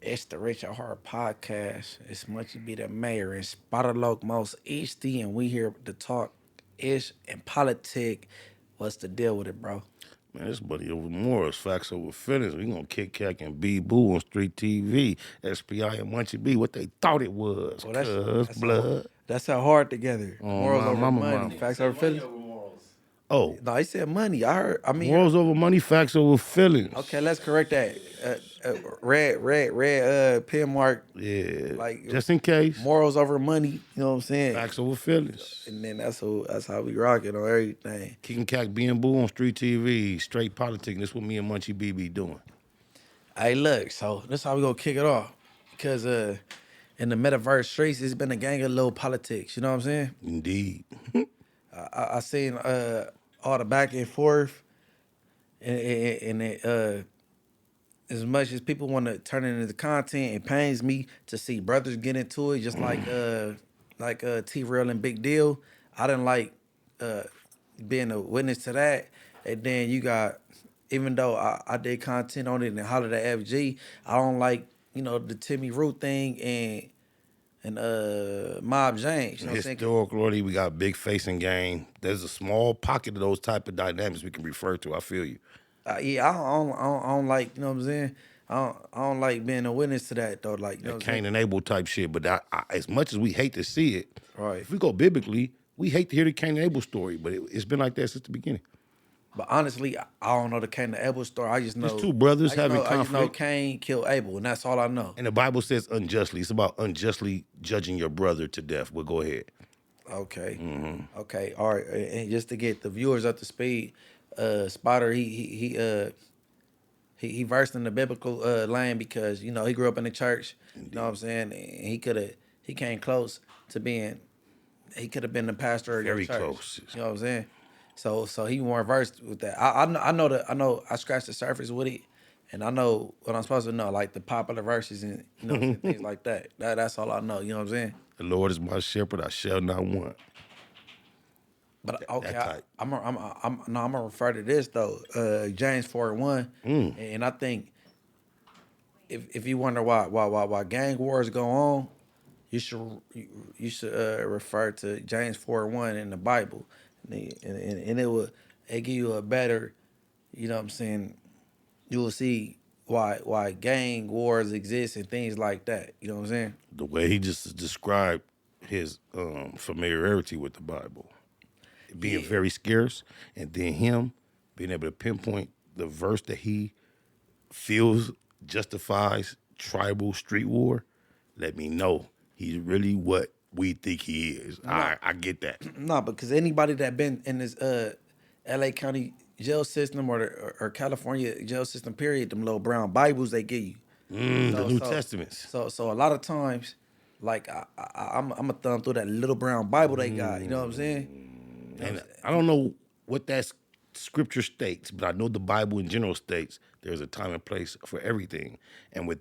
It's the Rich at Heart podcast. It's Munchie B the mayor and Spider Loc most Easty, and we here to talk ish and politic. What's the deal with it, bro? Man, this buddy over morals, facts over feelings. We gonna kick Cack and B Boo on street TV, SPI and Munchie B, what they thought it was, Well, cuz that's how blood. that's how hard together. Oh, Morals my over mama, money, mama. facts over feelings. Oh, No, he said money. I heard. I mean, morals over money, facts over feelings. okay, let's correct that. Red, pen mark. Yeah, Like just in case. morals over money. You know what I'm saying? Facts over feelings. And then that's how we rocking on everything. Kicking Cack, B and Boo on street TV, straight politic. This what me and Munchie B be doing. Hey, look, so this how we gonna kick it off. Because in the metaverse streets, it's been a gang of little politics. You know what I'm saying? Indeed. I seen all the back and forth, and as much as people want to turn it into content, it pains me to see brothers get into it, just like T Real and Big Deal. I didn't like uh, being a witness to that. And then you got, even though I did content on it and hollered at FG, I don't like the Timmy Root thing and Mob James. You know what I'm saying? Historically, we got big facing game. There's a small pocket of those type of dynamics we can refer to. I feel you. Yeah, I don't like, you know what I'm saying? I don't like being a witness to that though. Like, you know That what I'm Cain saying? and Abel type shit. But as much as we hate to see it, Right. if we go biblically, we hate to hear the Cain and Abel story. But it's been like that since the beginning. But honestly, I don't know the Cain and Abel story. I just know It's two brothers having I just know conflict. Cain killed Abel, and that's all I know. And the Bible says unjustly. It's about unjustly judging your brother to death. Well, go ahead. Okay. Mm-hmm. Okay. All right. And just to get the viewers up to speed, Spider he versed in the biblical lane because he grew up in the church. Indeed. You know what I'm saying? And he came close to being he could have been the pastor of your Very church. close. You know what I'm saying? So he more versed with that. I know I scratched the surface with it, and I know what I'm supposed to know, like the popular verses and things like that. That's all I know. You know what I'm saying? The Lord is my shepherd; I shall not want. But That okay, type. I'm gonna refer to this though, James 4:1, and I think if you wonder why gang wars go on, you should refer to James 4:1 in the Bible, and it give you a better, you know what I'm saying. You will see why gang wars exist and things like that. You know what I'm saying? The way he just described his familiarity with the Bible, being very scarce, and then him being able to pinpoint the verse that he feels justifies tribal street war, let me know he's really what we think he is. I get that. No, because anybody that been in this L.A. County jail system or California jail system, period, them little brown Bibles they give you. The New So Testaments. so a lot of times, like I'm a thumb through that little brown Bible they got. You know what I'm saying? And I don't know what that scripture states, but I know the Bible in general states there's a time and place for everything. And when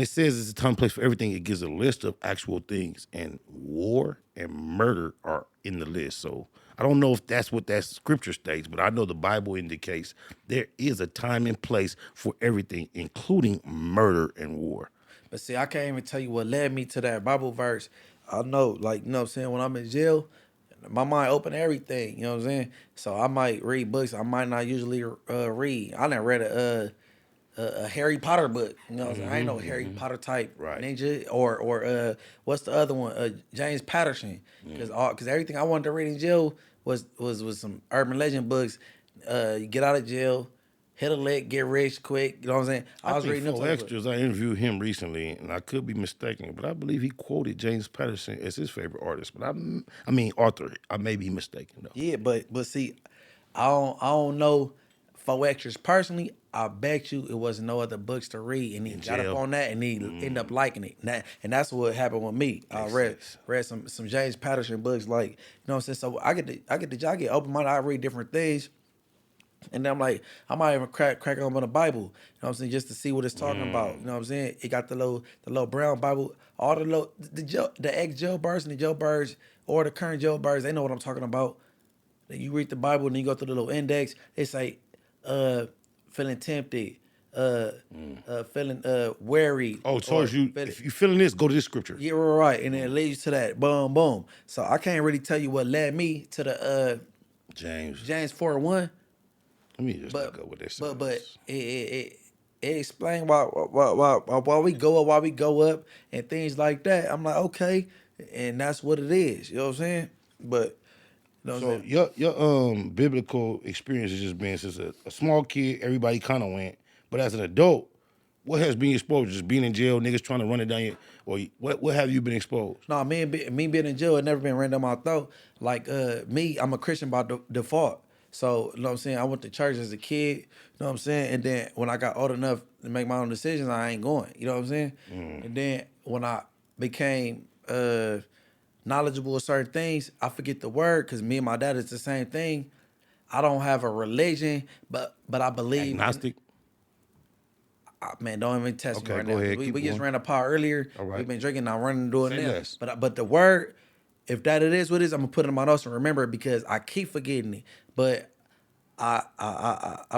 it says it's a time and place for everything, it gives a list of actual things. And war and murder are in the list. So I don't know if that's what that scripture states, but I know the Bible indicates there is a time and place for everything, including murder and war. But see, I can't even tell you what led me to that Bible verse. I know, like, you know what I'm saying, when I'm in jail, my mind open to everything, you know what I'm saying? So I might read books I might not usually read. I never read a Harry Potter book, you know what I'm saying? I ain't no Harry Potter type Right. ninja or what's the other one? James Patterson. Because everything I wanted to read in jail was some urban legend books. You get out of jail, hit a lick, get rich quick, you know what I'm saying? I was think reading them Full type of books. Extras, I interviewed him recently, and I could be mistaken, but I believe he quoted James Patterson as his favorite artist. But I mean author. I may be mistaken though. Yeah, but see, I don't know Four Extras personally. I bet you it was no other books to read, and he got up jail. on that, and he ended up liking it. And that's what happened with me. I read some James Patterson books, like, you know what I'm saying. So I get open minded. I read different things. And then I'm like, I might even crack open the Bible, you know what I'm saying, just to see what it's talking about. You know what I'm saying? It got the little brown Bible, all the ex jailbirds and the jailbirds or the current jailbirds, they know what I'm talking about. Then you read the Bible and you go through the little index, they say, feeling tempted, feeling worried Oh, it or tells you feeling, if you feeling this, go to this scripture. yeah, right, and it leads to that boom, boom. So I can't really tell you what led me to the James, James 4:1, let me just but look up what this but says. it explained why we go up and things like that. I'm like, okay, and that's what it is. You know what I'm saying? But you know what I'm So saying? your biblical experience has just been since a small kid, everybody kind of went, but as an adult, what has been exposed? Just being in jail, niggas trying to run it down your, or what have you been exposed? No, me being in jail had never been ran down my throat. Like me, I'm a Christian by default. So you know what I'm saying. I went to church as a kid. You know what I'm saying. And then when I got old enough to make my own decisions, I ain't going. You know what I'm saying. And then when I became knowledgeable of certain things, I forget the word because me and my dad is the same thing. I don't have a religion, but I believe in. Agnostic. Man, don't even test me Okay, right go now because ahead, we keep just going. ran a pot earlier. All We've right. been drinking, now running and doing Say now. less. But the word, if that it is what it is, I'm gonna put it in my notes and remember it because I keep forgetting it. But I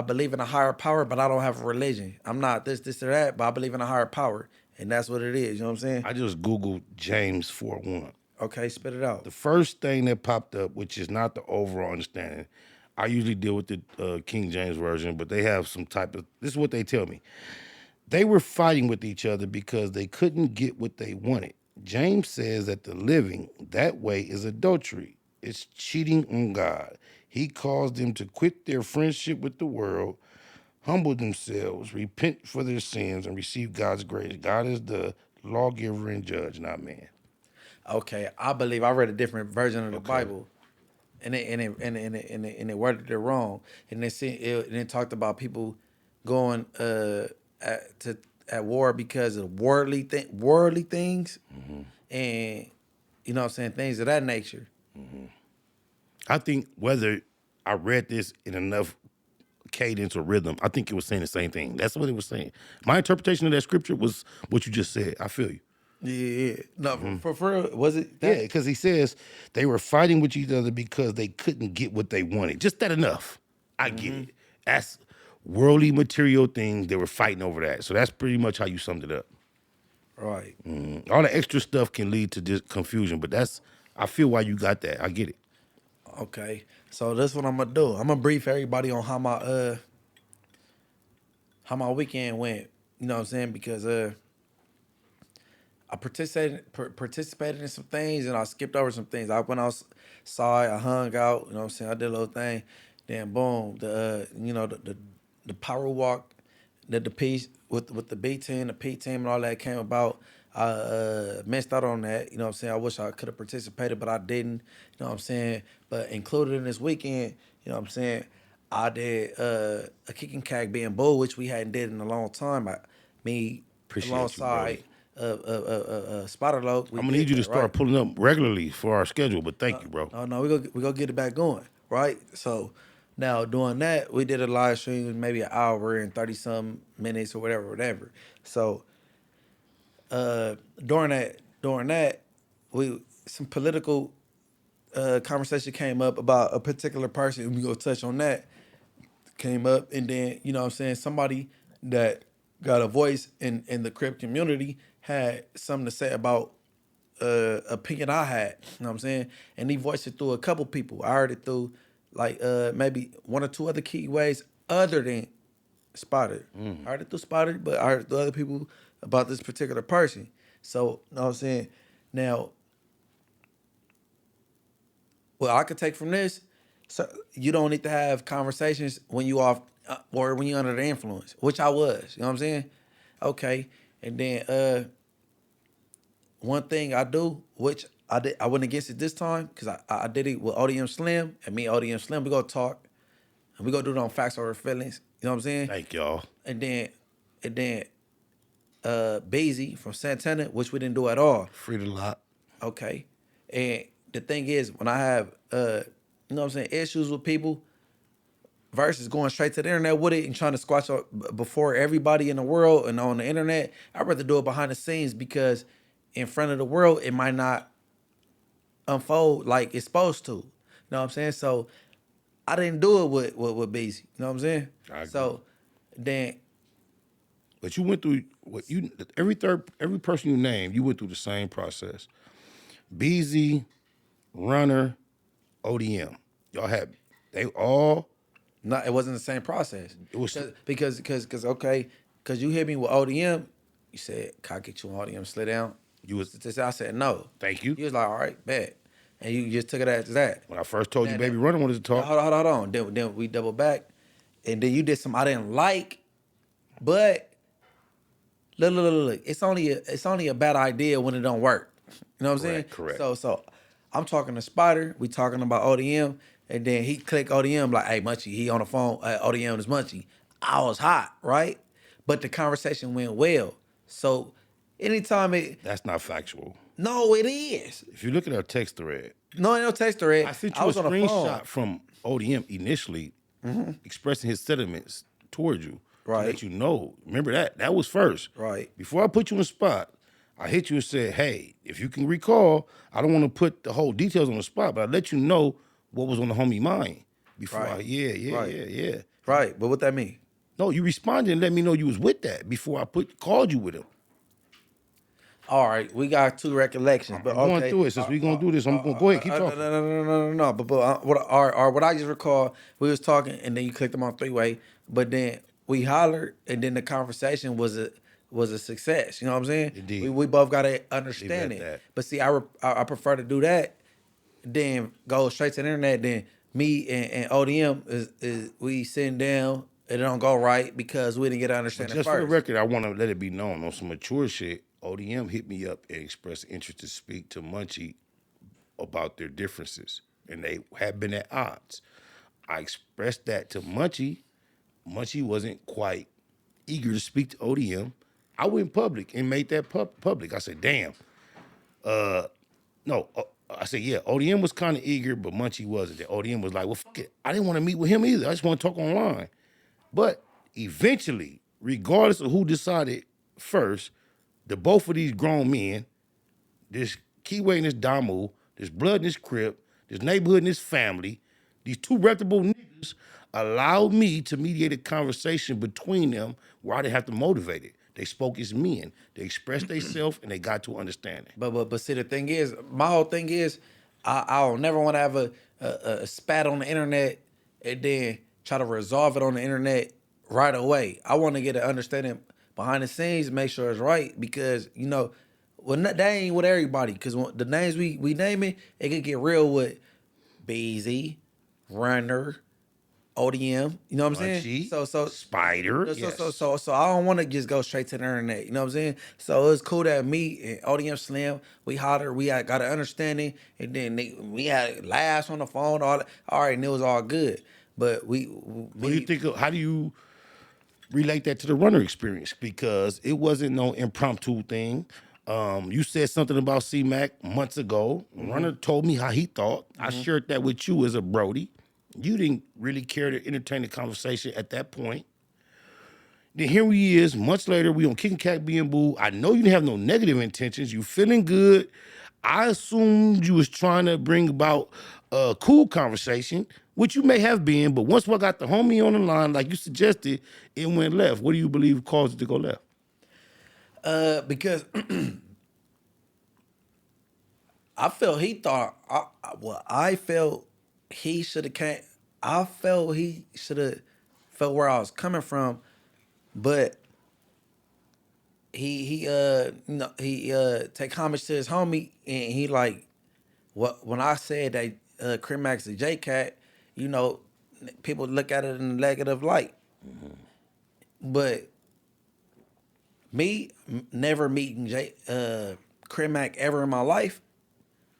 believe in a higher power, but I don't have a religion. I'm not this or that, but I believe in a higher power, and that's what it is. You know what I'm saying? I just googled James 4:1. Okay, spit it out. The first thing that popped up, which is not the overall understanding, I usually deal with the King James version, but they have some type of. This is what they tell me. They were fighting with each other because they couldn't get what they wanted. James says that the living that way is adultery. It's cheating on God. He calls them to quit their friendship with the world, humble themselves, repent for their sins, and receive God's grace. God is the lawgiver and judge, not man. Okay, I believe I read a different version of the Okay. Bible. And it worded it wrong, and it talked about people going at war because of worldly things, and you know what I'm saying, things of that nature. I think whether I read this in enough cadence or rhythm, I think it was saying the same thing. That's what it was saying. My interpretation of that scripture was what you just said. I feel you. Yeah, no, for real, was it Yeah, that? because he says they were fighting with each other because they couldn't get what they wanted. Just that enough. I get it. That's worldly material things. They were fighting over that. So that's pretty much how you summed it up. Right. All the extra stuff can lead to this confusion, but that's I feel why you got that. I get it. Okay. So that's what I'm gonna do. I'm gonna brief everybody on how my weekend went. You know what I'm saying? Because I participated in some things and I skipped over some things. I went outside, I hung out, you know what I'm saying? I did a little thing. Then boom, the power walk, the piece with the B team, the P team and all that came about. I missed out on that, you know what I'm saying? I wish I could have participated, but I didn't, you know what I'm saying? But included in this weekend, you know what I'm saying? I did a kicking cag being bull, which we hadn't did in a long time. Me Appreciate you, Brody. alongside Spider Loc, we I'm gonna need did you to that, right? start pulling up regularly for our schedule, but thank you, bro. Oh no, we go get it back going, right? So now doing that, we did a live stream, maybe an hour and 30 some minutes or whatever. So uh, during that, we some political conversation came up about a particular person, and we go touch on that. Came up, and then you know what I'm saying, somebody that got a voice in the Crip community had something to say about opinion I had. You know what I'm saying? And he voiced it through a couple people. I heard it through like maybe one or two other key ways other than Spider. I heard it through Spider, but I heard it through other people about this particular person. So, you know what I'm saying? Now, what I could take from this, so you don't need to have conversations when you off or when you're under the influence, which I was. You know what I'm saying? Okay. And then one thing I do, which I went against it this time because I did it with ODM Slim, and me and ODM Slim, we gonna talk and we gonna do it on facts over feelings. You know what I'm saying? Thank y'all. And then Basie from Santana, which we didn't do at all. Free the lot. Okay. And the thing is, when I have you know what I'm saying, issues with people versus going straight to the internet with it and trying to squash up before everybody in the world and on the internet, I'd rather do it behind the scenes because in front of the world it might not unfold like it's supposed to. You know what I'm saying? So I didn't do it with BZ. You know what I'm saying? I agree. So then But you went through what you every person you named, you went through the same process. BZ, Runner, ODM. Y'all had they all No, it wasn't the same process. it was Because okay, because you hit me with ODM, you said, "Can I get you on ODM? Slow down." you was I said no. thank you. You was like, "All right, bet," and you just took it as that. When I first told you Then, Baby Runner wanted to talk, hold on. Then we double back, and then you did some I didn't like, but look. It's only a bad idea when it don't work. You know what I'm saying? correct. So I'm talking to Spider. We talking about ODM, and then he click ODM like, "Hey, Munchie, he on the phone. ODM is Munchie." I was hot, right? But the conversation went well. So anytime it, That's not factual. no, it is. If you look at our text thread, No, ain't no text thread. I sent I you a was on the phone. screenshot from ODM initially expressing his sentiments towards you to Right. let you know. Remember that? That was first. Right. Before I put you in the spot, I hit you and said, hey, if you can recall, I don't want to put the whole details on the spot, but I let you know what was on the homie mind. Before Right. yeah. Right. But what that mean? No, you responded and let me know you was with that before I called you with him. All right, we got two recollections, but I'm going okay. through it. Since we gonna do this, I'm gonna go ahead, keep talking. No. But what I just recall, we was talking, and then you clicked them on 3-way, but then we hollered, and then the conversation was a success. You know what I'm saying? Indeed. We both got to understand Leave it at it. that. But see, I prefer to do that, then go straight to the internet. Then me and ODM is we sitting down. It don't go right because we didn't get to understand it Just first. for the record, I want to let it be known on some mature shit. ODM hit me up and expressed interest to speak to Munchie about their differences, and they had been at odds. I expressed that to Munchie. Munchie wasn't quite eager to speak to ODM. I went public and made that public. I said, damn. No, I said, yeah, ODM was kind of eager, but Munchie wasn't. The ODM was like, well, fuck it. I didn't want to meet with him either. I just want to talk online. But eventually, regardless of who decided first, the both of these grown men, this Keyway and this Damu, this Blood and this Crip, this neighborhood and this family, these two reputable niggas allowed me to mediate a conversation between them where I didn't have to motivate it. They spoke as men. They expressed themselves and they got to understanding. But see, the thing is, my whole thing is, I'll never want to have a spat on the internet and then try to resolve it on the internet right away. I want to get an understanding behind the scenes, make sure it's right, because well, that ain't with everybody. Because the names we naming, it could get real with BZ, Runner, ODM. You know what I'm saying? Munchie, So Spider, so, yes. so I don't want to just go straight to the internet. You know what I'm saying? So it's cool that me and ODM Slim, we hollered, we got an understanding, and then we had laughs on the phone, all right, and it was all good. But What do you think how do you relate that to the Runner experience? Because it wasn't no impromptu thing. You said something about C-Mac months ago. Runner told me how he thought. I shared that with you as a Brody. You didn't really care to entertain the conversation at that point. Then here he is, months later, we on Kicking Cat being Boo. I know you didn't have no negative intentions. You feeling good. I assumed you was trying to bring about a cool conversation, which you may have been, but once we got the homie on the line, like you suggested, it went left. What do you believe caused it to go left? because I felt he thought I felt he should have came. I felt he should have felt where I was coming from, but he take homage to his homie, and he like when I said that Crip Mac's a J Cat, people look at it in a negative light. But me never meeting Crip Mac ever in my life,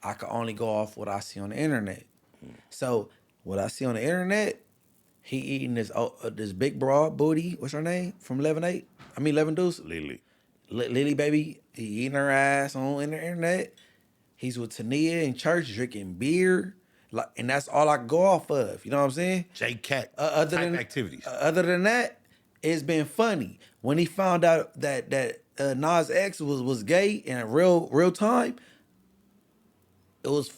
I can only go off what I see on the internet. So what I see on the internet, he eating this big broad booty. What's her name from 11-8? I mean 11 Deuce. Lily. Lily baby, he eating her ass on the internet. He's with Tania in church drinking beer, and that's all I can go off of. You know what I'm saying? J-Cat Other activities. Other than that, it's been funny. When he found out that Nas X was gay in real time, it was.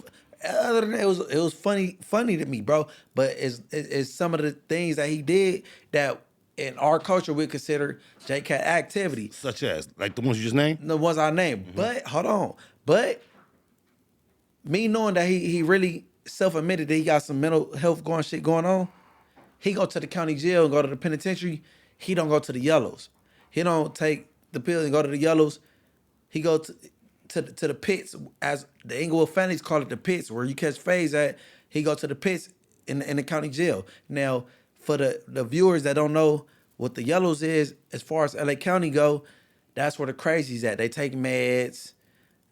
Other than that, it was funny to me, bro. But it's some of the things that he did that in our culture we consider JK activity. Such as like the ones you just named. The ones I named. But hold on. But me knowing that he really self-admitted that he got some mental health shit going on, he go to the county jail and go to the penitentiary. He don't go to the yellows. He don't take the pill and go to the yellows. He go to the pits, as the Inglewood families call it, the pits, where you catch phase at. He go to the pits in the county jail. Now, for the viewers that don't know what the yellows is, as far as LA County go, that's where the crazies at. They take meds.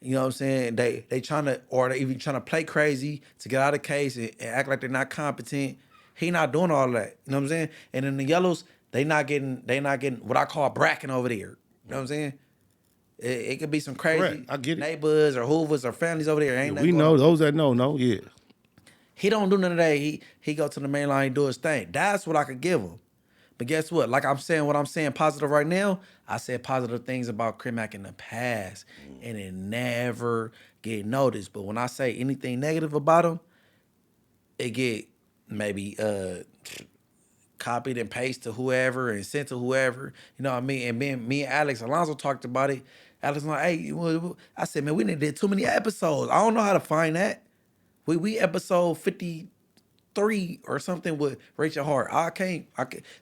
You know what I'm saying? They trying to, or they even trying to play crazy to get out of the case and act like they're not competent. He not doing all that. You know what I'm saying? And in the yellows, they not getting what I call bracking over there. You know what I'm saying? It could be some crazy Correct. I get it. neighbors or hoovers or families over there. Ain't We know those that know, yeah. He don't do none of that. He go to the main line and do his thing. That's what I could give him. But guess what? Like I'm saying what I'm saying positive right now, I said positive things about Crip Mac in the past. And it never get noticed. But when I say anything negative about him, it get maybe copied and pasted to whoever and sent to whoever. You know what I mean? And then me and Alex Alonso talked about it. Alex was like, hey, I said, man, we did too many episodes. I don't know how to find that. We episode 53 or something with Rachel Hart. I can't.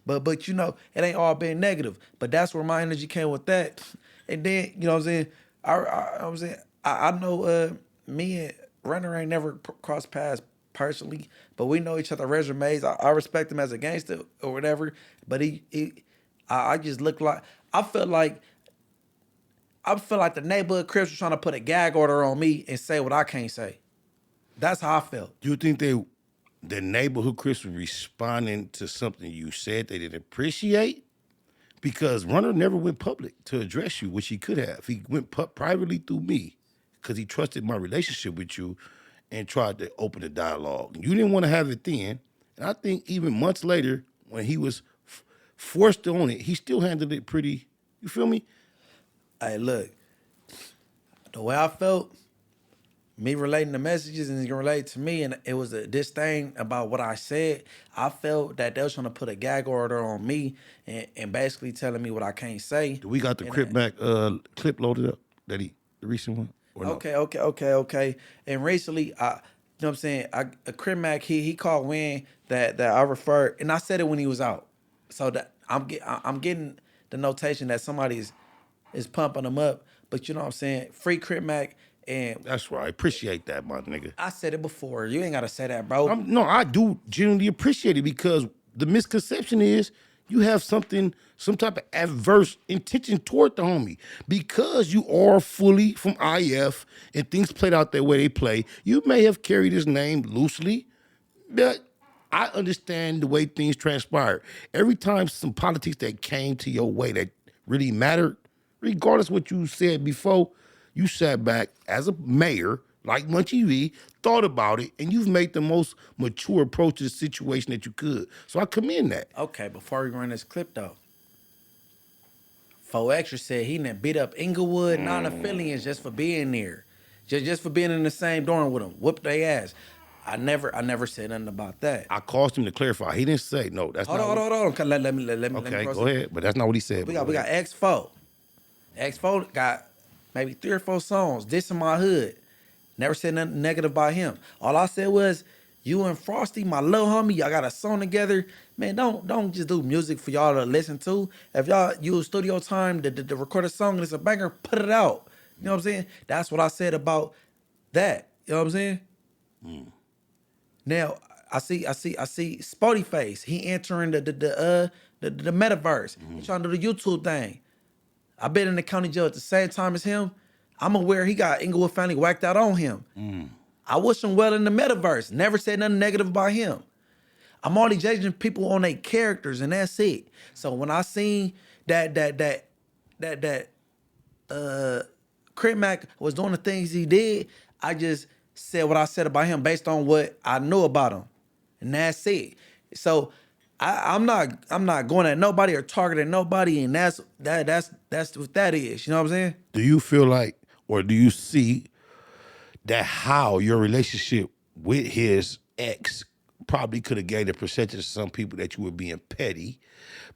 But you know, it ain't all been negative. But that's where my energy came with that. And then, you know what I'm saying? I know me and Renner ain't never crossed paths personally, but we know each other resumes. I respect him as a gangster or whatever. But I just look like I feel like the neighborhood Crips were trying to put a gag order on me and say what I can't say. That's how I felt. Do you think the neighborhood Crips were responding to something you said they didn't appreciate? Because Runner never went public to address you, which he could have. He went privately through me because he trusted my relationship with you and tried to open the dialogue. You didn't want to have it then. And I think even months later, when he was forced on it, he still handled it pretty, you feel me? Hey, look, the way I felt, me relating the messages and he can relate to me, and it was this thing about what I said. I felt that they was trying to put a gag order on me and basically telling me what I can't say. We got the Crip Mac clip loaded up, the recent one? Or no? Okay. And recently, you know what I'm saying, a Crip Mac, he called Win that I referred, and I said it when he was out. So that I'm getting the notation that somebody is pumping him up. But you know what I'm saying, free Crip Mac. And that's right. I appreciate that, my nigga. I said it before. You ain't got to say that, bro. No, I do genuinely appreciate it because the misconception is you have some type of adverse intention toward the homie. Because you are fully from IF and things played out that way they play, you may have carried his name loosely, but I understand the way things transpired. Every time some politics that came to your way that really mattered, regardless what you said before, you sat back as a mayor, like Munchie B, thought about it, and you've made the most mature approach to the situation that you could. So I commend that. Okay, before we run this clip, though, Fo Extra said he done beat up Inglewood non-affiliates just for being there. Just for being in the same dorm with them. Whooped their ass. I never said nothing about that. I caused him to clarify. He didn't say, no, that's hold not. Hold on. Let me Okay, go ahead, but that's not what he said. We got X4. X4 got maybe 3 or 4 songs, This in My Hood. Never said nothing negative about him. All I said was, you and Frosty, my little homie, y'all got a song together. Man, don't just do music for y'all to listen to. If y'all use studio time to record a song and it's a banger, put it out. You know what I'm saying? That's what I said about that. You know what I'm saying? Now, I see Spotty Face. He entering the metaverse. He trying to do the YouTube thing. I've been in the county jail at the same time as him. I'm aware he got Inglewood family whacked out on him. I wish him well in the metaverse. Never said nothing negative about him. I'm only judging people on their characters, and that's it. So when I seen that Crip Mac was doing the things he did, I just said what I said about him based on what I knew about him, and that's it. So I'm not going at nobody or targeting nobody, and that's what that is. You know what I'm saying? Do you feel like, or do you see that how your relationship with his ex probably could have gave the percentage to some people that you were being petty,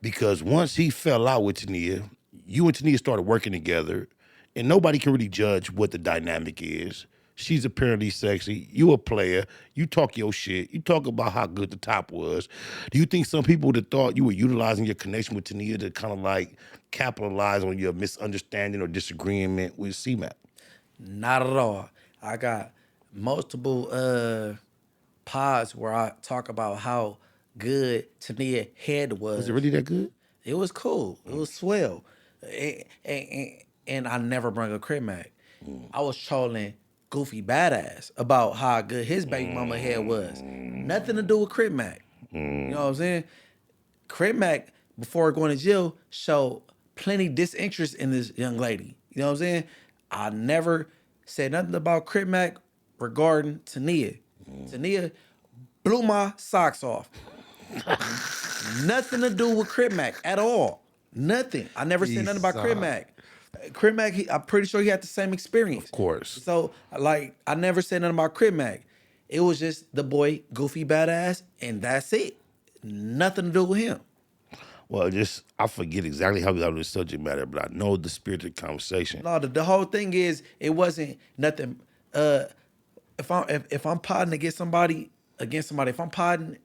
because once he fell out with Tania, you and Tania started working together, and nobody can really judge what the dynamic is. She's apparently sexy. You a player. You talk your shit. You talk about how good the top was. Do you think some people would have thought you were utilizing your connection with Tania to kind of like capitalize on your misunderstanding or disagreement with C-Mac? Not at all. I got multiple pods where I talk about how good Tania head Was was. it really that good? It was cool. It was swell. And I never bring a Crip Mac. I was trolling Goofy Badass about how good his baby mama head was. Nothing to do with Crip Mac. You know what I'm saying? Crip Mac, before going to jail, showed plenty disinterest in this young lady. You know what I'm saying? I never said nothing about Crip Mac regarding Tania. Tania blew my socks off. Nothing to do with Crip Mac at all. Nothing. I never said nothing about Crip Mac. Crip Mac, I'm pretty sure he had the same experience. Of course. So, like, I never said nothing about Crip Mac. It was just the boy Goofy Badass, and that's it. Nothing to do with him. Well, just I forget exactly how we got on this subject matter, but I know the spirit of the conversation. No, the whole thing is it wasn't nothing. If I'm potting against somebody, if I'm potting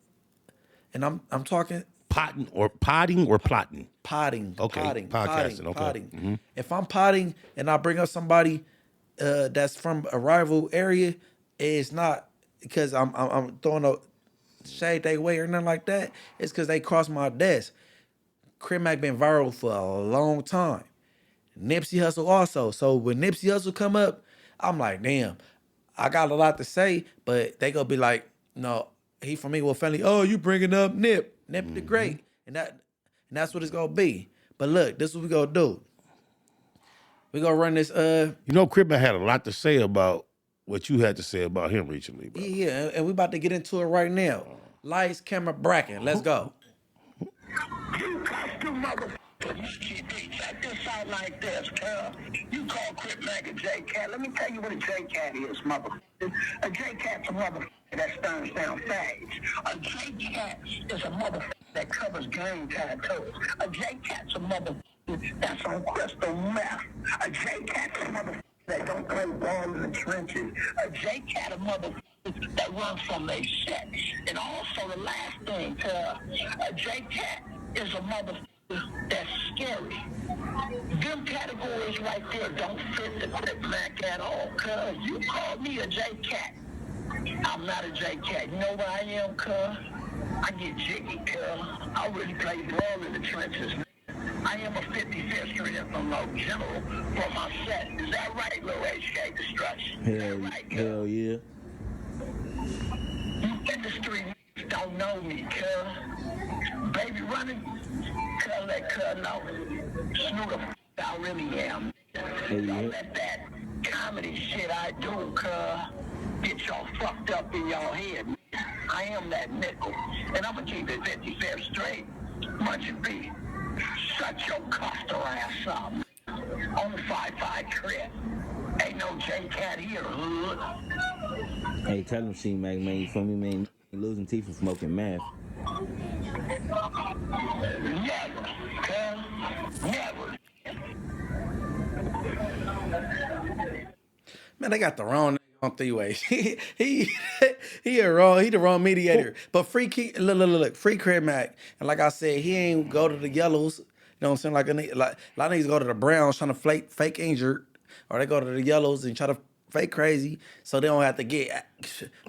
and I'm talking Potting or plotting? potting, Okay, potting, podcasting, okay. potting. If I'm potting and I bring up somebody that's from a rival area, it's not because I'm throwing a shade they way or nothing like that. It's because they crossed my desk. Crip Mac been viral for a long time. Nipsey Hussle also. So when Nipsey Hussle come up, I'm like, damn, I got a lot to say, but they gonna be like, no, he from Equal Family. Oh, you bringing up Nip the Great, and that's what it's gonna be. But look, this is what we gonna do. We gonna run this. You know, Crip Mac had a lot to say about what you had to say about him recently, bro. Yeah, and we about to get into it right now. Lights, camera, bracket. Let's go. You custom motherfucker. Munchie B, check this out like this, cuz. You call Crip Mac a J-Cat. Let me tell you what a J-Cat is, motherfucker. A J-Cat's a motherfucker that stands down fags. A J-Cat is a motherfucker that covers gang tattoos. A J-Cat's a motherfucker that's on crystal meth. A J-Cat's a motherfucker that don't play ball in the trenches. A J-Cat a motherfucker that runs from their set. And also the last thing, a J-Cat is a motherfucker that's scary. Them categories right there don't fit the Crip Mac at all, cuz. You call me a J-Cat. I'm not a J-Cat. You know what I am, cuz? I get jiggy, cuz. I really play ball in the trenches. I am a 55th Street FMO general for my set. Is that right, Lil HK Destruction? Hell yeah. You industry don't know me, cuz. Baby running, cuz let cuz know. Snoop the I really am. Don't let that comedy shit I do, cuz, get y'all fucked up in y'all head. I am that nickel. And I'ma keep it 55th straight. Munchie B. Shut your custer ass up. On 5-5 Crip. Ain't no J-Cat here, hood. Hey, tell him, C-Mac, man, you feel me, man? You losing teeth from smoking meth. Never, cuz. Never. Man, they got the wrong nigga on three-way. he the wrong mediator. But look, free Crip Mac. And like I said, he ain't go to the yellows. You know what I'm saying? Like a lot of niggas go to the browns trying to fake injured, or they go to the yellows and try to fake crazy, so they don't have to get.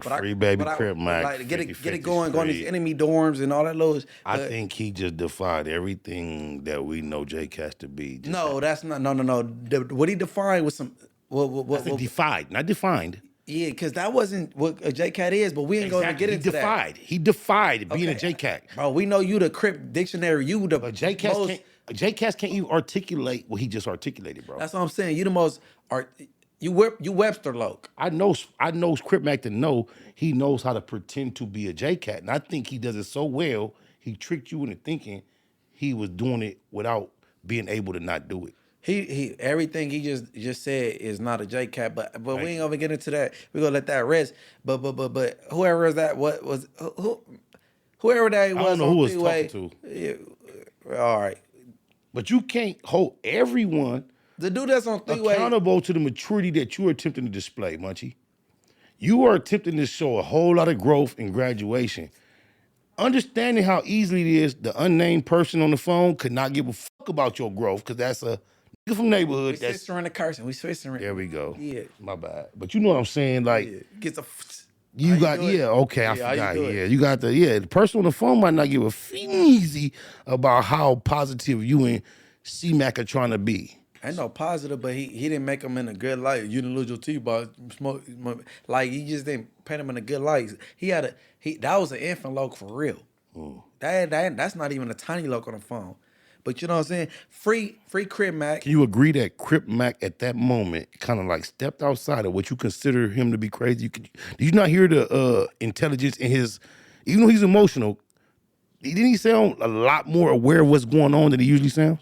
Free baby Crip Mac. Like, get it 50 going Street. these enemy dorms and all that lows. I think he just defied everything that we know J-Cats to be. No, that's not. No. What he defined was some. I said defied, not defined. Yeah, because that wasn't what a J-Cat is, but we ain't going to get into that. He defied being a J-Cat. Bro, we know you the Crip dictionary. You the But J-Cats can't even articulate what he just articulated, bro. That's what I'm saying. You the most you Webster Loc. I know Crip Mac to know he knows how to pretend to be a J-Cat. And I think he does it so well, he tricked you into thinking he was doing it without being able to not do it. He everything he just said is not a J Cat, but we Thank ain't you. gonna get into that. We gonna let that rest. But whoever is that, what was whoever that I don't was know who on was three talking way. to, Yeah, all right, but you can't hold everyone the dude that's on three way. accountable to the maturity that you are attempting to display, Munchie. You are attempting to show a whole lot of growth and graduation. Understanding how easily it is, the unnamed person on the phone could not give a fuck about your growth because that's a nigga from We neighborhood. That's switching around the cursing. We switching around. there we go. Yeah, My bad. But you know what I'm saying? Like yeah. Get the. How you you got do it? okay, I Yeah, how you forgot. do it? Yeah, you got the person on the phone might not give a feezy about how positive you and C Mac are trying to be. Ain't no positive, but he didn't make him in a good light. You didn't lose your teeth by like he just didn't paint him in a good light. That was an infant loc for real. That's not even a tiny loc on the phone. But you know what I'm saying? Free Crip Mac. Can you agree that Crip Mac at that moment kind of like stepped outside of what you consider him to be crazy? Did you not hear the intelligence in his, even though he's emotional, didn't he sound a lot more aware of what's going on than he usually sounds?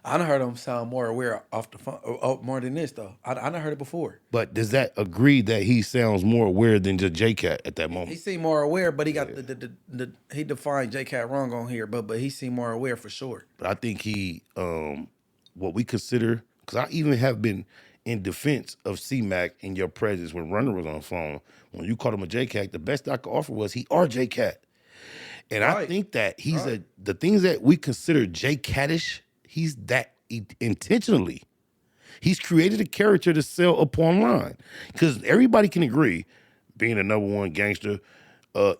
I done heard him sound more aware off the phone, more than this though. I done heard it before. But does that agree that he sounds more aware than just J-Cat at that He moment? seemed more aware, but he got he defined J Cat wrong on here, but he seemed more aware for sure. But I think he, what we consider, because I even have been in defense of C-Mac in your presence when Runner was on the phone. When you called him a J-Cat, the best I could offer was he are J-Cat. And I Right. think that he's the things that we consider J-Cattish, he's that intentionally. He's created a character to sell up online. Because everybody can agree, being a number one gangster,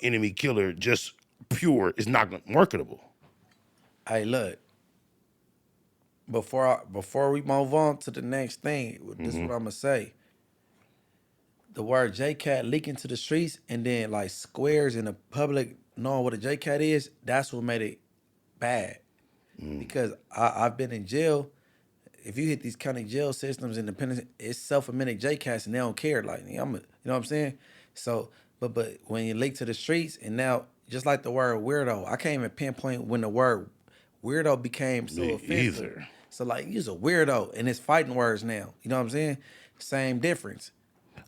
enemy killer, just pure, is not marketable. Hey, look. Before we move on to the next thing, this is what I'm gonna say. The word J Cat leaking to the streets, and then like squares in the public knowing what a J Cat is. That's what made it bad. Because I've been in jail. If you hit these county jail systems, independent, it's self-admitted J Cats, and they don't care. Like you know what I'm saying. So, but when you leak to the streets, and now just like the word weirdo, I can't even pinpoint when the word weirdo became so Me offensive. either. So like you's a weirdo, and it's fighting words now. You know what I'm saying? Same difference.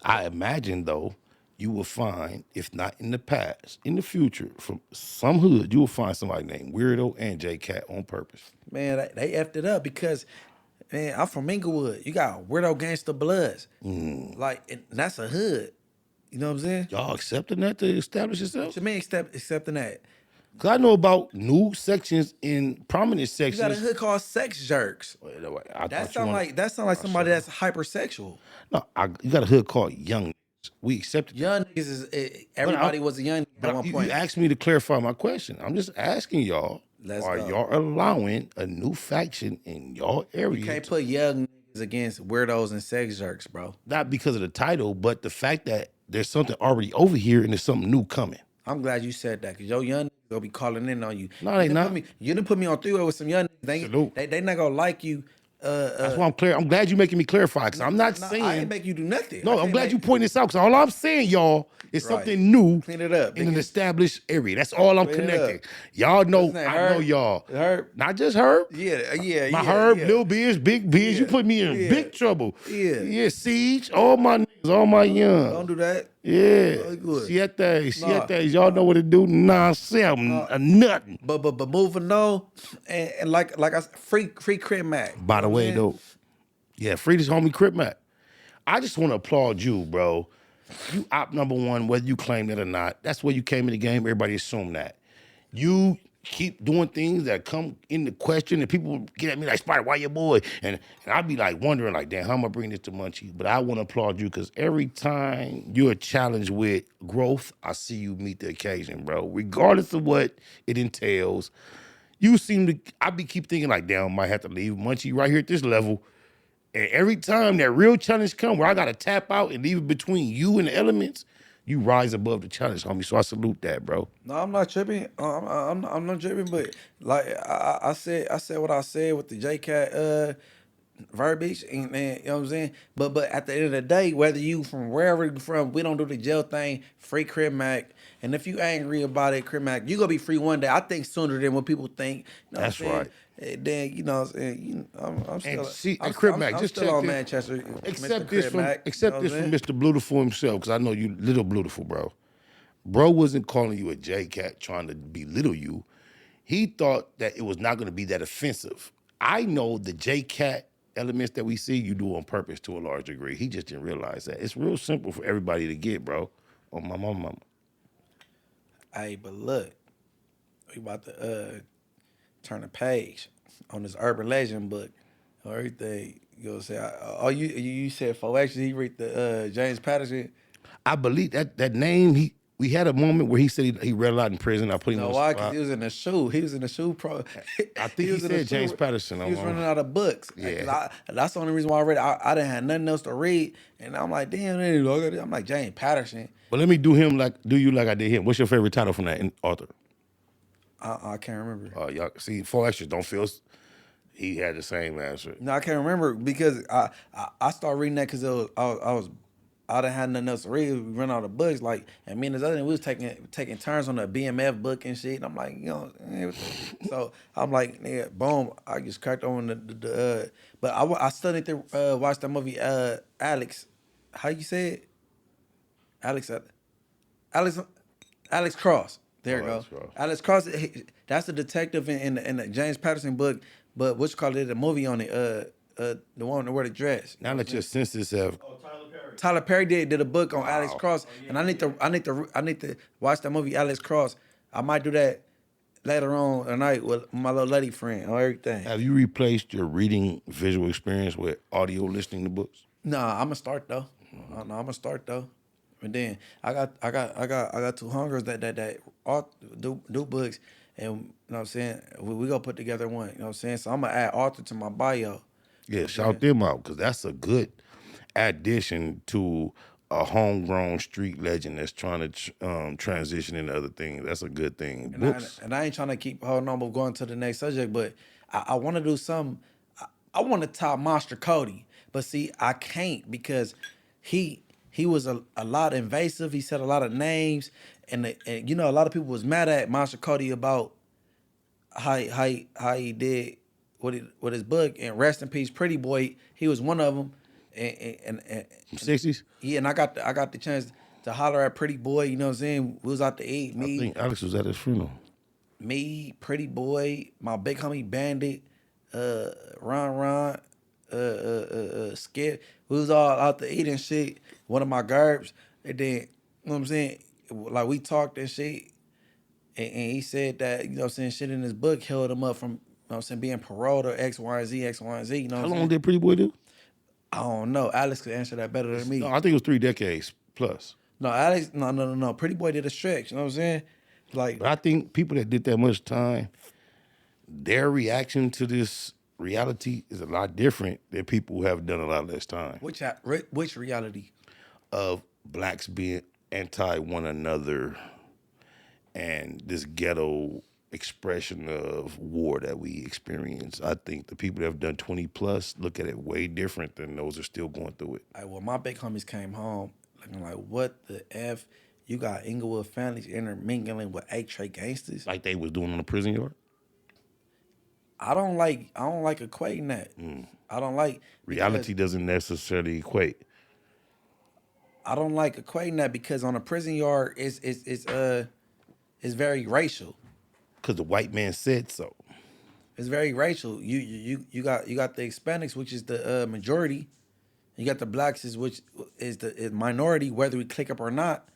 I imagine, though, you will find, if not in the past, in the future, from some hood, you will find somebody named Weirdo and J-Cat on purpose. Man, they effed it up because, man, I'm from Inglewood. You got weirdo gangster bloods. Like, and that's a hood. You know what I'm saying? Y'all accepting that to establish yourself? What you mean accepting that? Because I know about new sections in prominent You got a sections. hood called sex jerks. That sound like somebody that's hypersexual. No, you got a hood called Young. We accepted that. Young niggas everybody was a young nigga at But one you point. asked me to clarify my question. I'm just asking y'all, Let's are go. y'all allowing a new faction in y'all area? You can't put young niggas against weirdos and sex jerks, bro. Not because of the title, but the fact that there's something already over here and there's something new coming. I'm glad you said that, because your young niggas gonna be calling in on you. No, they you done not. Put me, you done put me on three-way with some young niggas. Salute. They not gonna like you. That's why I'm clear. I'm glad you're making me clarify, because I'm not saying. I ain't make you do nothing. No, I'm glad you pointing this out, because all I'm saying, y'all, is Right. something new Clean it up, in an nigga. established area. That's all I'm Clean it connecting. up. Y'all know, What's his name, I know Herb? y'all. Herb? Not just Herb. Yeah. My Herb, yeah. Lil Biz, Big Biz, you Yeah. put me in Yeah. big trouble. Yeah. Siege, all my niggas, all my young. Don't do that. Yeah. Oh, good. Siete, y'all know what to do. Nah, nothing. But moving on, and like I said, free Crip Mac. By You the know what way, I'm saying? though, yeah, free this homie Crip Mac. I just want to applaud you, bro. You op number one, whether you claim that or not. That's where you came in the game. Everybody assume that. You keep doing things that come into question, and people get at me like, Spider, why your boy? And I'd be like wondering, like, damn, how am I bringing this to Munchie? But I want to applaud you, because every time you're challenged with growth, I see you meet the occasion, bro. Regardless of what it entails, you seem to, keep thinking like, damn, I might have to leave Munchie right here at this level. And every time that real challenge come where I got to tap out and leave it between you and the elements, you rise above the challenge, homie. So I salute that, bro. No, I'm not tripping. I'm not tripping. But like I said what I said with the J Cat verbiage, and you know what I'm saying. But at the end of the day, whether you from wherever you from, we don't do the jail thing. Free Crip Mac, and if you angry about it, Crip Mac, you gonna be free one day. I think sooner than what people think. You know what I'm That's saying? right. And then you know what I'm saying. I'm And still see, and Crip Mac, I'm just still check on this. Manchester, Mr. Accept this Crip from Mac. You know accept what I'm this from saying? Mr. Beautiful himself, because I know you little beautiful, bro. Bro wasn't calling you a J cat trying to belittle you. He thought that it was not going to be that offensive. I know the J cat elements that we see, you do on purpose to a large degree. He just didn't realize that. It's real simple for everybody to get, bro. On my mama. Hey, but look, we about to turn a page on this urban legend book or everything. You know what I'm saying? Oh, you said for actually he read the James Patterson. I believe that name. We had a moment where he said he read a lot in prison. I put him on No, the why? Because spot. he was in the shoe. He was in the shoe pro. I think he was in the said James shoe. Patterson. He was running out of books. Cause Yeah. that's the only reason why I read it. I didn't have nothing else to read, and I'm like, damn, I'm like James Patterson. But let me do you like I did him. What's your favorite title from that author? I can't remember. Y'all see, 4 extras don't feel. He had the same answer. No, I can't remember because I started reading that because I didn't have nothing else to read. We run out of books, like, and me and this other, we was taking turns on the BMF book and shit. And I'm like, so I'm like, yeah, boom. I just cracked on but I studied to watch that movie, Alex. How you say it? Alex, Alex, Alex Cross. There you go. Alex Cross. Alex Cross. That's the detective in the James Patterson book. But what's called it? A movie on it. The one that wear the dress. Now that your senses have, Tyler Perry did a book on Alex Cross, and I need to watch that movie Alex Cross. I might do that later on tonight with my little lady friend or everything. have you replaced your reading visual experience with audio listening to books? Nah, I'm gonna start though. No, I'm gonna start though. And then I got two hungers that all do books, and you know what I'm saying, we gonna put together one. You know what I'm saying, so I'm gonna add author to my bio. Yeah, shout them out, because that's a good addition to a homegrown street legend that's trying to transition into other things. That's a good thing. Books. And I ain't trying to keep holding on, but going to the next subject. But I want to do something. I want to top Monster Cody, but see, I can't because he was a lot invasive. He said a lot of names, and you know, a lot of people was mad at Monster Cody about how he did with his book. And rest in peace, Pretty Boy. He was one of them. And 60s? yeah, and I got the chance to holler at Pretty Boy. You know what I'm saying? We was out to eat. I think Alex was at his funeral. Me, Pretty Boy, my big homie Bandit, Ron, Skip. We was all out to eat and shit. One of my gerbs, and then you know what I'm saying? Like we talked and shit, and he said that, you know what I'm saying, shit in his book held him up from, you know what I'm saying, being paroled or X, Y, and Z, X, Y, and Z. You know what How I'm long saying? did Pretty Boy do? I don't know. Alex could answer that better than me. No, I think it was 3 decades plus. No, Alex, no. Pretty Boy did a stretch. You know what I'm saying? Like, But I think people that did that much time, their reaction to this reality is a lot different than people who have done a lot less time. which reality? Of blacks being anti one another and this ghetto expression of war that we experience. I think the people that have done 20 plus look at it way different than those who are still going through it. Well, my big homies came home looking like, what the F? You got Inglewood families intermingling with A-Tray gangsters? Like they was doing on the prison yard. I don't like equating that. I don't like Reality doesn't necessarily equate. I don't like equating that because on a prison yard it's very racial. Because the white man said so. It's very racial. You got the Hispanics, which is the majority. You got the blacks, which is the minority, whether we click up or not.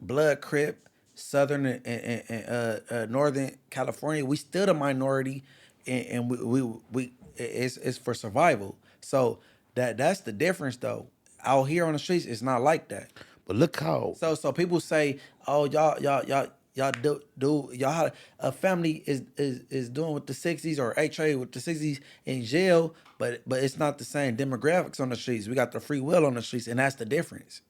Blood, Crip, Southern and Northern California, we still the minority, and we it's for survival. So that's the difference, though. Out here on the streets, it's not like that. But look how So people say, oh, y'all do y'all a family is doing with the 60s or HA with the 60s in jail, but it's not the same demographics on the streets. We got the free will on the streets, and that's the difference.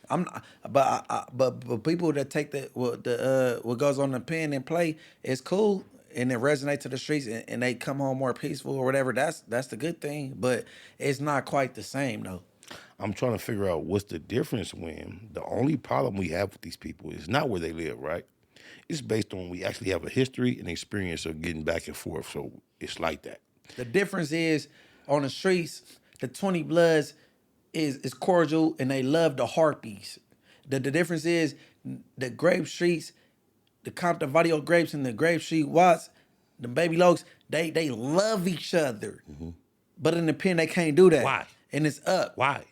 But people that take what goes on the pen and play, it's cool. and it resonate to the streets and they come home more peaceful or whatever, that's the good thing. But it's not quite the same though. I'm trying to figure out what's the difference when the only problem we have with these people is not where they live, right? It's based on we actually have a history and experience of getting back and forth. So it's like that. The difference is on the streets, the 20 Bloods is cordial and they love the Harpies. The difference is the Grape Streets, the Compton Vadio Grapes and the Grape Street Watts, the Baby Lokes, they love each other. But in the pen, they can't do that. Why? And it's up. Why?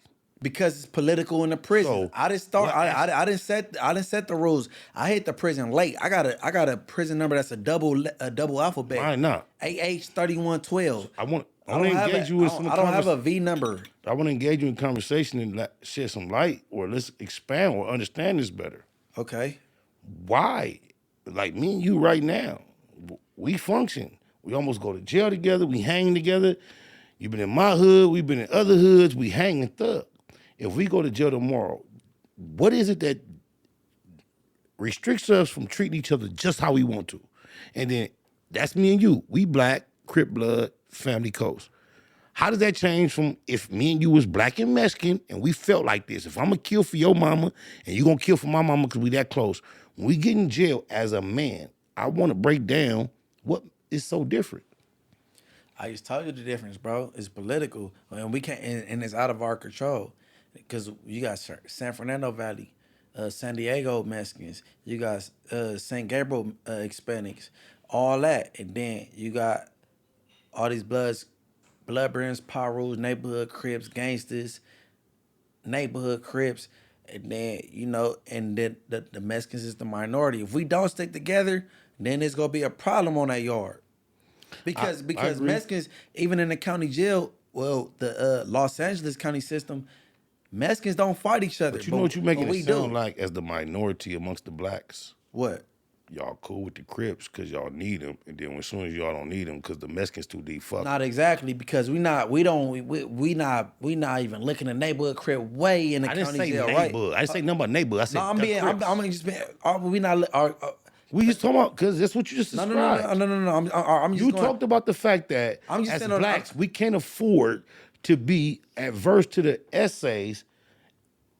Because it's political in the prison. So, I didn't start. what- I didn't set the rules. I hit the prison late. I got a prison number that's a double alphabet. Why not? AH3112. I want to engage you in some I don't have a V number. I want to engage you in conversation and shed some light, or let's expand or understand this better. Okay. Why? Like me and you right now, we function. We almost go to jail together. We hang together. You've been in my hood. We've been in other hoods. We hang and thug. If we go to jail tomorrow, what is it that restricts us from treating each other just how we want to? And then that's me and you. We black, Crip blood, family coast. How does that change from if me and you was black and Mexican and we felt like this? If I'm gonna kill for your mama and you gonna kill for my mama because we that close, when we get in jail as a man, I want to break down what is so different. I just told you the difference, bro. It's political, and we can't, and it's out of our control. Because you got San Fernando Valley, San Diego Mexicans, you got San Gabriel Hispanics, all that, and then you got all these bloodbrinds, Pyrus, neighborhood Crips, gangsters, neighborhood Crips, and then and then the Mexicans is the minority. If we don't stick together, then there's gonna be a problem on that yard. Because agree. Mexicans, even in the county jail, well, the Los Angeles county system, Mexicans don't fight each other. But you know what you're making we it sound do. like as the minority amongst the blacks? What? Y'all cool with the Crips because y'all need them, and then as soon as y'all don't need them because the Mexicans too deep, fuck. Not exactly, because we not even looking at neighborhood Crip way in the I didn't county say jail, neighborhood. right? I didn't say nothing about neighborhood. I said No, I'm the being, Crips. I'm just being. We not. We just talking about because that's what you just No, described. no. I'm just You going, talked about the fact that I'm just as saying on- blacks, we can't afford to be adverse to the essays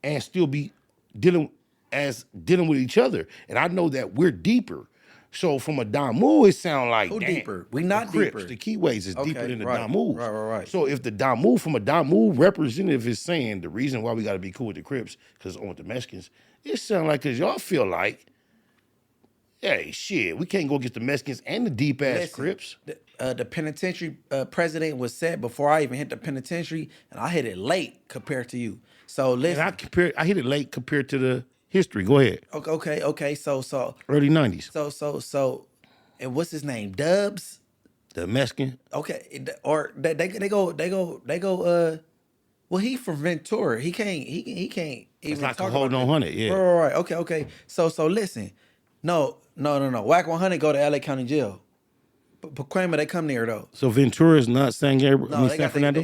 and still be dealing with each other. And I know that we're deeper. So from a Damu, it sounds like Who damn, deeper? We not the Crips, deeper. The Keyways is deeper Okay, than the right, Damu. right. So if the Damu, from a Damu representative is saying the reason why we got to be cool with the Crips because on with the Mexicans, it sounds like because y'all feel like, hey, shit, we can't go get the Mexicans and the deep ass Listen, Crips. The penitentiary president was set before I even hit the penitentiary, and I hit it late compared to you. So And listen. I hit it late compared to the history. Go ahead. Okay. So Early 90s. So, and what's his name? Dubs. The Mexican. Okay, or they go. Well, he from Ventura. He can't even It's like talk a hold about on that. 100, yeah. Right. Okay. So listen. No. Whack 100 go to LA County Jail. Pacoima, they come there though. So Ventura is not San Gabriel. No, I mean, they San got Fernando.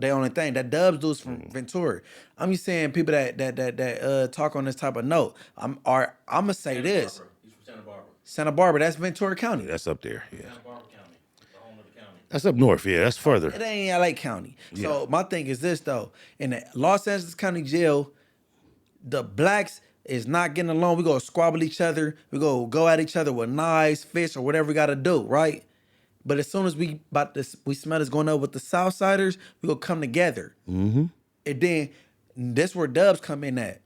they own a thing. That Dubs dude's from Ventura. I'm just saying people that talk on this type of note. I'm gonna say this. He's from Santa Barbara. Santa Barbara, that's Ventura County. That's up there. Yeah. Santa Barbara County, the home of the county. That's up north. Yeah, that's further. It ain't LA County. So my thing is this though. In the Los Angeles County Jail, the blacks is not getting along. We go squabble each other. We go at each other with knives, fists, or whatever we gotta do, right? But as soon as we smell this going up with the Southsiders, we gonna come together. Mm-hmm. And then that's where Dubs come in at.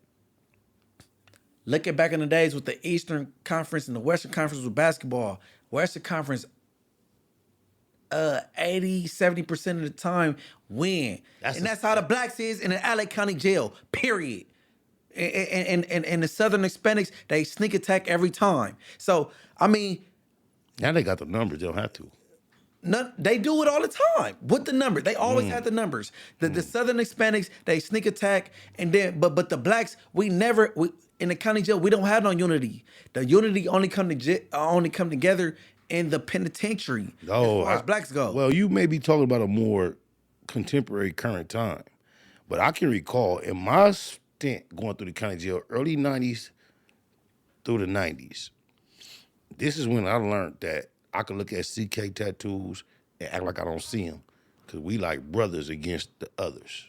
Looking back in the days with the Eastern Conference and the Western Conference with basketball, Western Conference 80-70% of the time win. That's how the blacks is in the LA County Jail, period. And the Southern Hispanics, they sneak attack every time. So, I mean, Now they got the numbers. They don't have to. they do it all the time with the numbers. They always have the numbers. The Southern Hispanics, they sneak attack, and then but the blacks, we in the county jail, we don't have no unity. The unity only come together in the penitentiary as far as blacks go. Well, you may be talking about a more contemporary current time, but I can recall in my stint going through the county jail, early 90s through the 90s, this is when I learned that I can look at CK tattoos and act like I don't see them, because we like brothers against the others.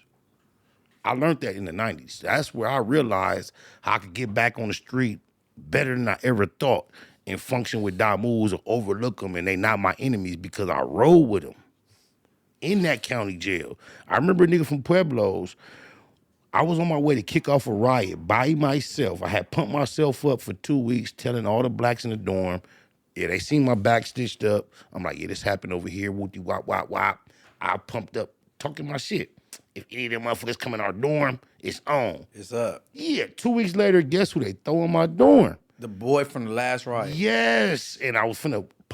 I learned that in the 90s. That's where I realized how I could get back on the street better than I ever thought and function with Damus or overlook them, and they not my enemies because I roll with them in that county jail. I remember a nigga from Pueblos. I was on my way to kick off a riot by myself. I had pumped myself up for 2 weeks, telling all the blacks in the dorm, yeah, they seen my back stitched up. I'm like, yeah, this happened over here. Whoopty wop wop wop. I pumped up, talking my shit. If any of them motherfuckers come in our dorm, it's on. It's up. Yeah, 2 weeks later, guess who they throw in my dorm? The boy from the last riot. Yes, and I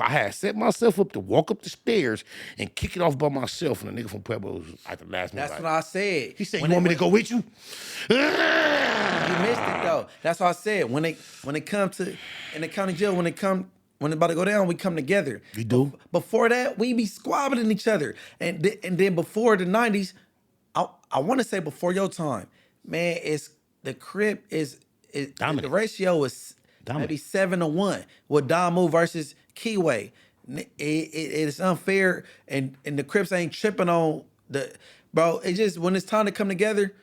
had set myself up to walk up the stairs and kick it off by myself, and the nigga from Pueblo was at the last minute. That's what I said. He said, "You want me to go with you?" You missed it though. That's what I said. When they come to in the county jail, when they about to go down, we come together. We do. Before that, we be squabbling each other, and then before the '90s, I want to say before your time, man. It's the Crip is Dominant. the ratio is Dominant. maybe 7-1 with Damu versus Keyway. It's unfair, and the Crips ain't tripping on the bro. It just when it's time to come together,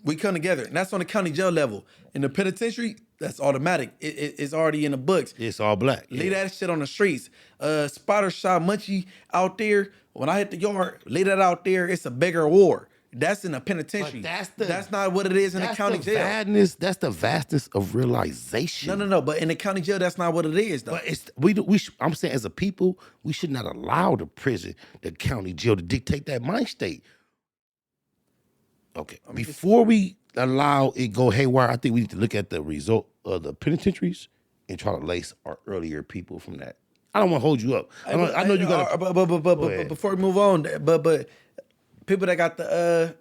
we come together, and that's on the county jail level. In the penitentiary, that's automatic. It's already in the books. It's all black. Leave that shit on the streets. Spider shot Munchie out there. When I hit the yard, leave that out there. It's a bigger war. That's in the penitentiary. But that's not what it is in the county jail. That's the vastness of realization. No. But in the county jail, that's not what it is, though. But I'm saying, as a people, we should not allow the prison, the county jail, to dictate that mind state. Okay, before we allow it go haywire, I think we need to look at the result of the penitentiaries and try to lace our earlier people from that. I don't want to hold you up. I know you got. But before we move on, but people that got the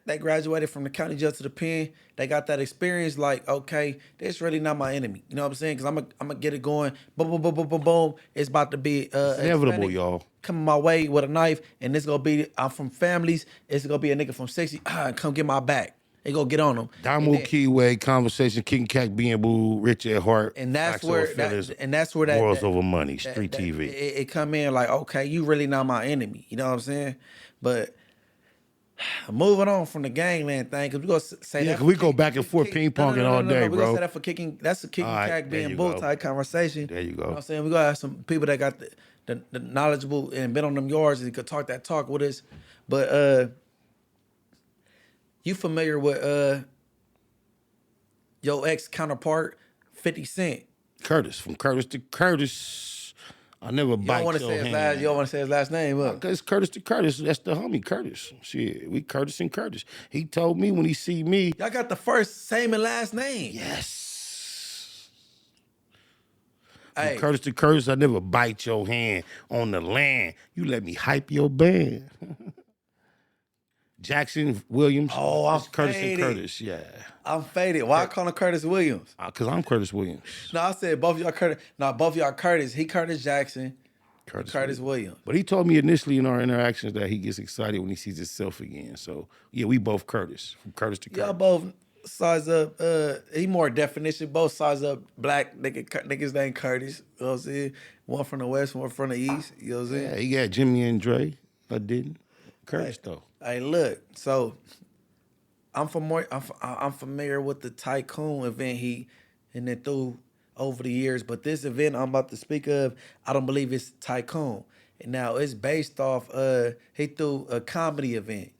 that graduated from the county jail to the pen, they got that experience. Like, okay, this really not my enemy. You know what I'm saying? Because I'm gonna get it going. Boom, boom, boom, boom, boom, boom. It's about to be inevitable, Hispanic y'all. Coming my way with a knife, and it's gonna be. I'm from families. It's gonna be a nigga from 60. Come get my back. They gonna get on them. Damu Keyway, Conversation, King Cat, Being Boo, Rich at Heart, And that's Facts where Over Feelings, that Morals Over Money, Street that- TV. It come in like, okay, you really not my enemy. You know what I'm saying? But moving on from the gangland thing, because we gonna say Yeah, that 'cause we go back and forth ping-ponging all day, we bro. gonna say that for kicking. That's a kicking All right, cat there being you bull go. type conversation. There you go. You know what I'm saying? We gotta have some people that got the knowledgeable and been on them yards and could talk that talk with us. But you familiar with your ex counterpart, 50 Cent? Curtis, from Curtis to Curtis. I never You bite don't want to your say his hand. last. You don't want to say his last name, huh? Cause Curtis to Curtis, that's the homie Curtis. Shit, we Curtis and Curtis. He told me when he see me, Y'all got the first, same and last name. yes. Hey, From Curtis to Curtis, I never bite your hand on the land. You let me hype your band. Jackson Williams. Oh, I'm it's Curtis faded. and Curtis, yeah. I'm faded. Why I call him Curtis Williams? Cause I'm Curtis Williams. No, I said both of y'all Curtis. No, both of y'all Curtis. He Curtis Jackson. Curtis Williams. But he told me initially in our interactions that he gets excited when he sees himself again. So yeah, we both Curtis. From Curtis to Curtis. Y'all both size up. He more definition. Both size up. Black niggas named Curtis. You know what I'm saying? One from the west, one from the east. You know what I'm saying? Yeah, he got Jimmy and Dre. I didn't. Curtis though. Hey, look. So I'm familiar with the Tycoon event and then through over the years, but this event I'm about to speak of, I don't believe it's Tycoon. And now it's based off he threw a comedy event.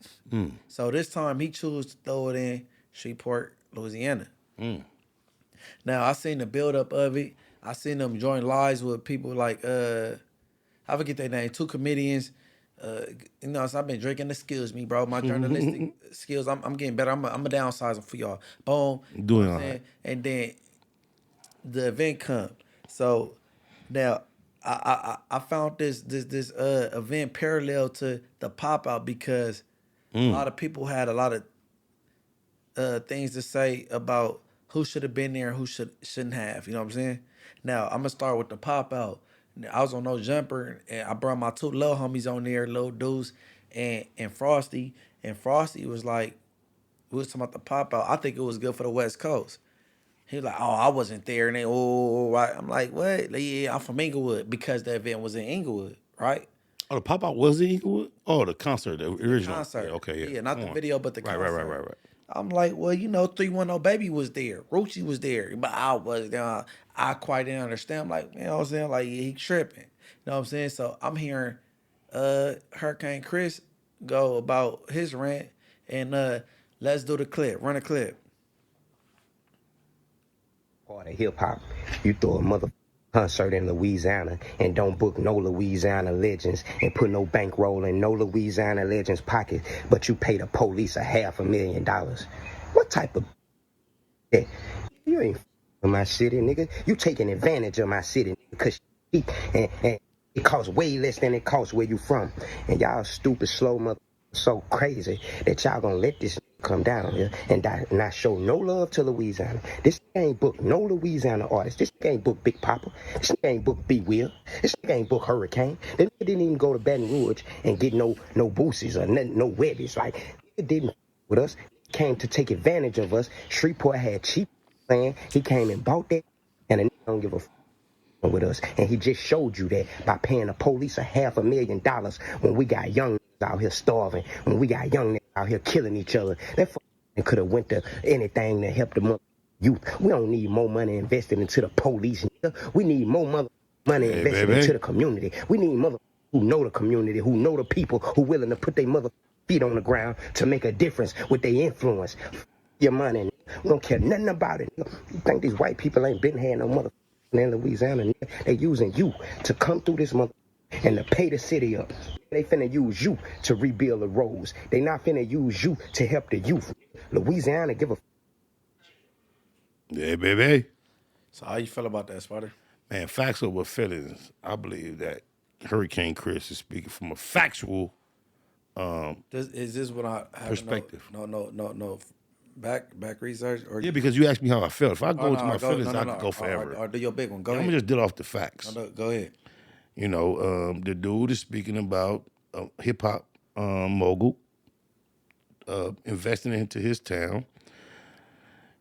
So this time he chose to throw it in Shreveport, Louisiana. Now I seen the build up of it. I seen them join lives with people like I forget their name, two comedians. You know, so I've been drinking. Excuse me, bro. My journalistic skills, I'm getting better. I'm a downsize them for y'all. Boom. Doing You know what all I'm saying? right. And then the event come. So now I found this event parallel to the pop out because a lot of people had a lot of things to say about who should have been there and who shouldn't have. You know what I'm saying? Now I'm gonna start with the pop out. I was on No Jumper and I brought my two little homies on there, Lil Deuce and Frosty. And Frosty was like, we was talking about the pop out. I think it was good for the West Coast. He was like, oh, I wasn't there. And they, oh, right. I'm like, what? Like, yeah, I'm from Inglewood because the event was in Inglewood, right? Oh, the pop out was in Inglewood? Oh, the concert, the The original. Yeah, concert. okay, yeah. Yeah, not Come the on. video, but the concert. Right. I'm like, well, 310 Baby was there. Rucci was there. But I was there. I quite didn't understand. I'm like, you know what I'm saying? Like, he tripping. You know what I'm saying? So I'm hearing Hurricane Chris go about his rant and let's do the clip. Run a clip. Part of hip hop. You throw a mother concert in Louisiana and don't book no Louisiana legends and put no bankroll in no Louisiana legends pocket, but you pay the police $500,000. What type of that? You ain't in my city, nigga. You taking advantage of my city because and it costs way less than it costs where you from. And y'all stupid slow mother so crazy that y'all gonna let this come down here and not show no love to Louisiana. This ain't book no Louisiana artist. This ain't book Big Papa. This ain't book B Will. This ain't book Hurricane. They didn't even go to Baton Rouge and get no boosies or no webbies. Like it didn't with us. Came to take advantage of us. Shreveport had cheap land. He came and bought that, and a nigga don't give a with us. And he just showed you that by paying the police $500,000 when we got young out here starving, when we got young out here killing each other. That could have went to anything to help the youth. We don't need more money invested into the police. Nigga. We need more money Hey, invested baby. into the community. We need mother who know the community, who know the people, who willing to put their mother feet on the ground to make a difference with their influence. Your money. We don't care nothing about it. You think these white people ain't been here no mother in Louisiana? They using you to come through this mother and to pay the city up. They finna use you to rebuild the roads. They not finna use you to help the youth. Louisiana give a Yeah, baby. So how you feel about that, Spider? Man, facts over feelings. I believe that Hurricane Chris is speaking from a factual Is this what I have perspective. no back research or Yeah, because you asked me how I felt. If I go oh, into no, my go feelings, I could go forever. or do your big one. Go I'm ahead. gonna just deal off the facts. No, go ahead. You know, the dude is speaking about hip hop mogul investing into his town.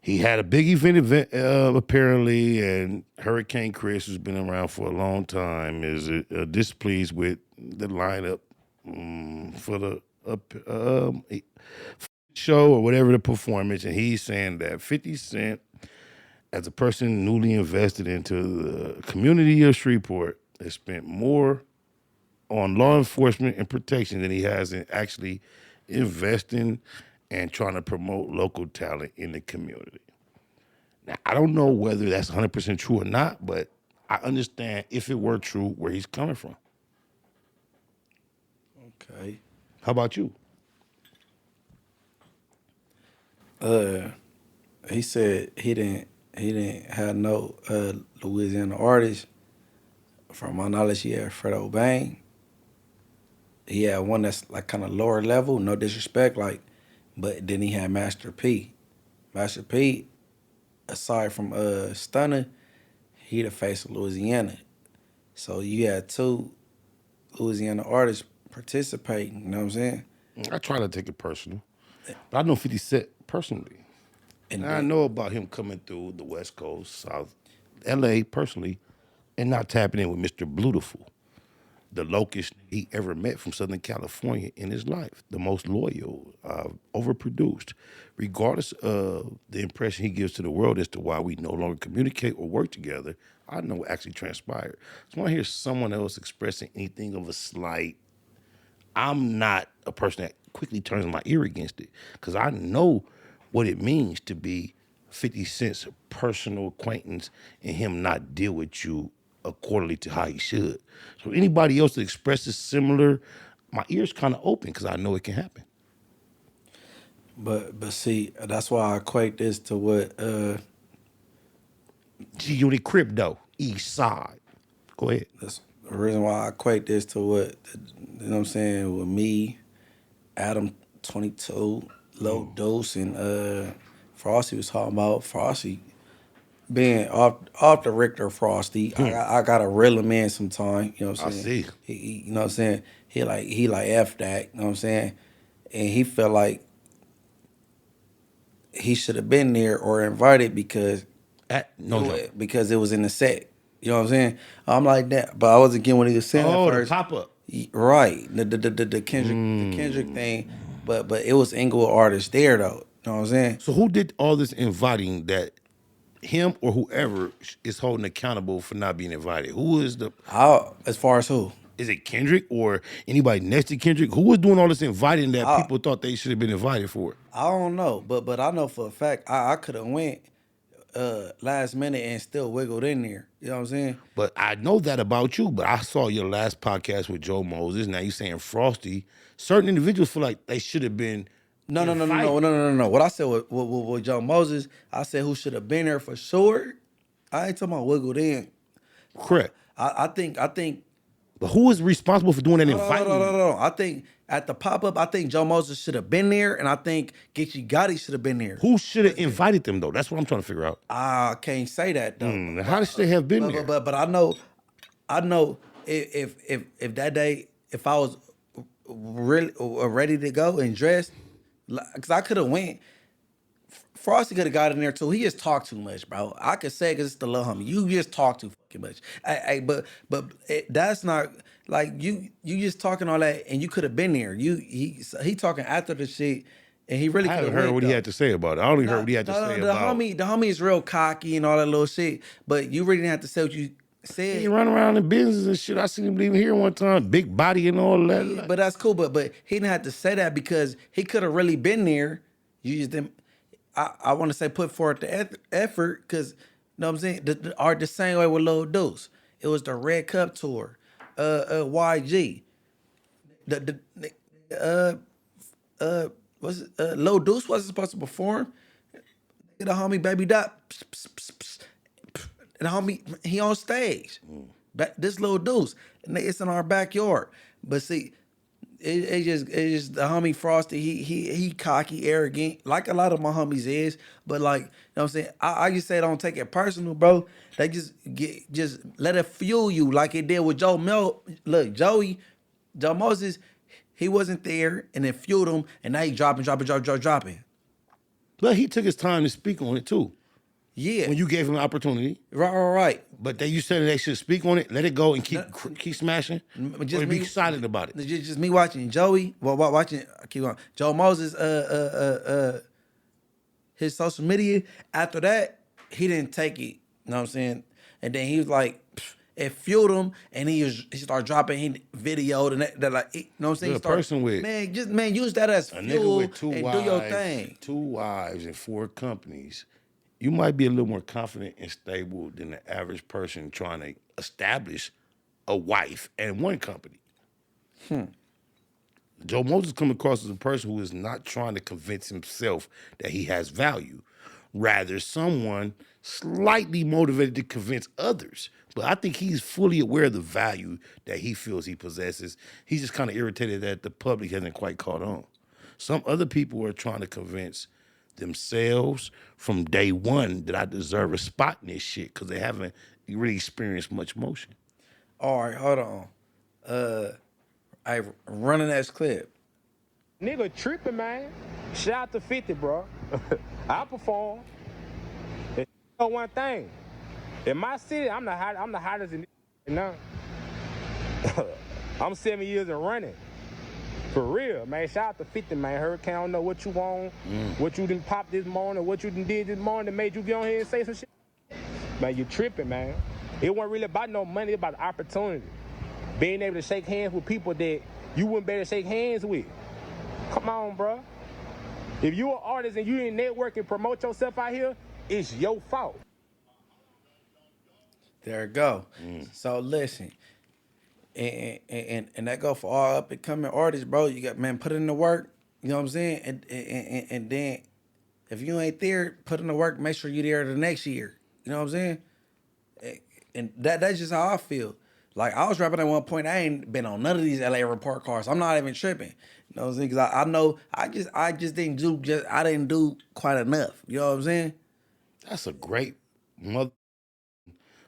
He had a big event apparently, and Hurricane Chris, who's been around for a long time, is displeased with the lineup for the show or whatever the performance, and he's saying that 50 Cent, as a person newly invested into the community of Shreveport, has spent more on law enforcement and protection than he has in actually investing and trying to promote local talent in the community. Now, I don't know whether that's 100% true or not, but I understand if it were true where he's coming from. Okay. How about you? He said he didn't have no Louisiana artists. From my knowledge, he had Fredo Bang. He had one that's like kind of lower level, no disrespect, like, but then he had Master P. Master P, aside from Stunner, he the face of Louisiana. So you had two Louisiana artists participating, you know what I'm saying? I try to take it personal, but I know 50 Cent personally. And And I know about him coming through the West Coast, South, LA personally, and not tapping in with Mr. Beautiful, the locust he ever met from Southern California in his life, the most loyal, overproduced, regardless of the impression he gives to the world as to why we no longer communicate or work together. I know what actually transpired. So when I hear someone else expressing anything of a slight, I'm not a person that quickly turns my ear against it because I know what it means to be 50 Cent's personal acquaintance and him not deal with you accordingly to how he should. So anybody else that expresses similar, my ears kind of open because I know it can happen. but see, that's why I equate this to what G-Unit Crip though, East Side. Go ahead. that's the reason why I equate this to what you know what I'm saying with me, Adam 22, Low Dose, and Frosty was talking about. Frosty being off the Richter Frosty. I gotta reel him in sometime, you know what I'm I saying? see. You know what I'm saying? He like F that, you know what I'm saying? And he felt like he should have been there or invited because Because it was in the set. You know what I'm saying? I'm like that, but I wasn't getting what he was saying at Oh, the first. pop-up. Right, the Kendrick thing, but it was Inglewood Artists there though. You know what I'm saying? So who did all this inviting that him or whoever is holding accountable for not being invited? Who is the As far as who? is it Kendrick or anybody next to Kendrick? Who was doing all this inviting that people thought they should have been invited for? I don't know, but I know for a fact I could have went last minute and still wiggled in there. You know what I'm saying? But I know that about you, but I saw your last podcast with Joe Moses. Now you saying Frosty. Certain individuals feel like they should have been No. What I said with Joe Moses, I said who should have been there for sure. I ain't talking about wiggled in. Correct. I think But who is responsible for doing that inviting? no. I think at the pop up, I think Joe Moses should have been there, and I think Geechee Gotti should have been there. Who should have invited them though? That's what I'm trying to figure out. I can't say that though. How should they have been there? But I know if that day if I was really ready to go and dressed, because I could have went. Frosty could have got in there too. He just talked too much, bro. I could say because it's the little homie. You just talk too fucking much. But that's not like you just talking all that, and you could have been there. He talking after the shit, and he really I could haven't have heard what he had to say about it. I only heard what he had to say about the homie is real cocky and all that little shit. But you really didn't have to say what you said. he run around in business and shit. I seen him leaving here one time, big body and all that. Yeah, but that's cool. But he didn't have to say that because he could have really been there. You just didn't. I want to say put forth the effort because, you know what I'm saying? The same way with Lil Deuce. It was the Red Cup tour. YG. Lil Deuce wasn't supposed to perform. The homie Baby Dot. And the homie, he on stage. This Lil Deuce. And it's in our backyard. But see, it's just the homie Frosty. He cocky, arrogant, like a lot of my homies is. But like, you know what I'm saying? I just say don't take it personal, bro. They just let it fuel you like it did with Joe Look, Joe Moses, he wasn't there, and it fueled him, and now he dropping. But he took his time to speak on it too. Yeah. When you gave him an opportunity. Right. But you said they should speak on it, let it go, and keep smashing. Just or be silent about it. Just me watching Joey. Watching. I keep on Joe Moses. His social media. After that, he didn't take it. You know what I'm saying? And then he was like, it fueled him, and he started dropping. He videoed and that like, you know what I'm saying? A person with use that as a fuel nigga with two and wives, do your thing. 2 wives and 4 companies. You might be a little more confident and stable than the average person trying to establish a wife and 1 company. Joe Moses come across as a person who is not trying to convince himself that he has value. Rather, someone slightly motivated to convince others. But I think he's fully aware of the value that he feels he possesses. He's just kind of irritated that the public hasn't quite caught on. Some other people are trying to convince themselves from day one that I deserve a spot in this shit because they haven't really experienced much motion. All right, hold on. I running that clip. Nigga tripping, man. Shout out to 50, bro. I perform. And you know one thing. In my city, I'm the hottest in this now. I'm 7 years and running. For real, man. Shout out to 50, man. Hurricane, I don't know what you want, what you done popped this morning, what you done did this morning that made you get on here and say some shit. Man, you tripping, man. It wasn't really about no money, it's about opportunity. Being able to shake hands with people that you wouldn't be able to shake hands with. Come on, bro. If you an artist and you ain't network and promote yourself out here, it's your fault. There it go. So listen, and that go for all up and coming artists, bro. You got put in the work. You know what I'm saying? And then if you ain't there, put in the work. Make sure you're there the next year. You know what I'm saying? And that's just how I feel. Like I was rapping at one point. I ain't been on none of these LA report cards. I'm not even tripping. You know what I'm saying? Because I know I just didn't do quite enough. You know what I'm saying? That's a great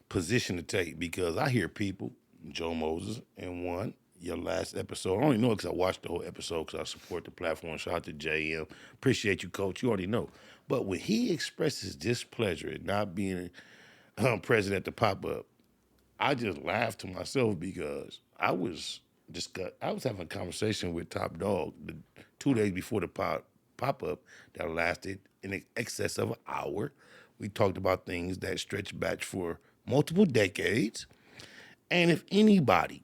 position to take because I hear people, Joe Moses and one, your last episode. I only know it because I watched the whole episode because I support the platform. Shout out to JM. Appreciate you, Coach. You already know. But when he expresses displeasure at not being present at the pop-up, I just laughed to myself because I was having a conversation with Top Dog 2 days before the pop-up that lasted in excess of an hour. We talked about things that stretched back for multiple decades. And if anybody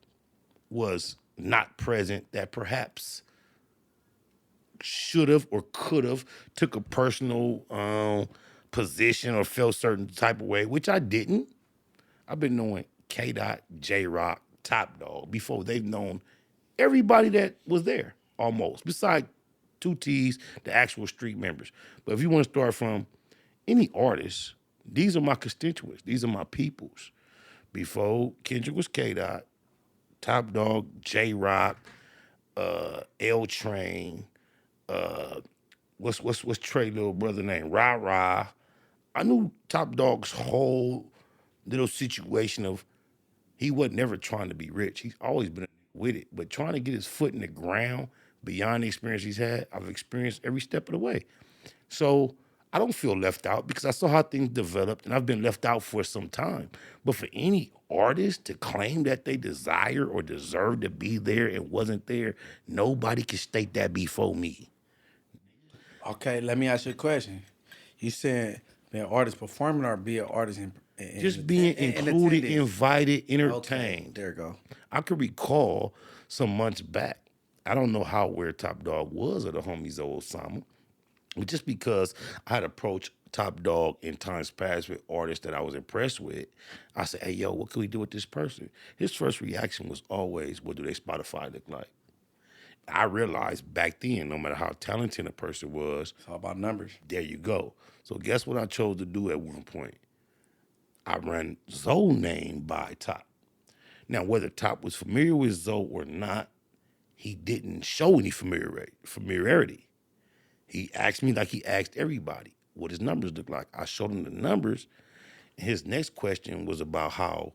was not present that perhaps should have or could have took a personal position or felt certain type of way, which I didn't. I've been knowing K. Dot, J Rock, Top Dog before they've known everybody that was there almost, besides 2T's, the actual street members. But if you want to start from any artist, these are my constituents. These are my peoples. Before Kendrick was K. Dot, Top Dog, J Rock, L Train, what's Trey little brother name? Rah Rah. I knew Top Dog's whole little situation of he wasn't never trying to be rich. He's always been with it, but trying to get his foot in the ground beyond the experience he's had, I've experienced every step of the way. So I don't feel left out because I saw how things developed and I've been left out for some time. But for any artist to claim that they desire or deserve to be there and wasn't there, nobody can state that before me. Okay, let me ask you a question. You said be an artist performing or be an artist in Just being included, attendance? invited, Okay, entertained. there you go. I could recall some months back, I don't know how where Top Dog was or the homies of Osama, but just because I had approached Top Dog in times past with artists that I was impressed with, I said, hey, yo, what can we do with this person? His first reaction was always, what do they Spotify look like? I realized back then, no matter how talented a person was, It's all about numbers. there you go. So guess what I chose to do at one point? I ran Zoe name by Top. Now, whether Top was familiar with Zoe or not, he didn't show any familiarity. He asked me like he asked everybody what his numbers look like. I showed him the numbers. And his next question was about how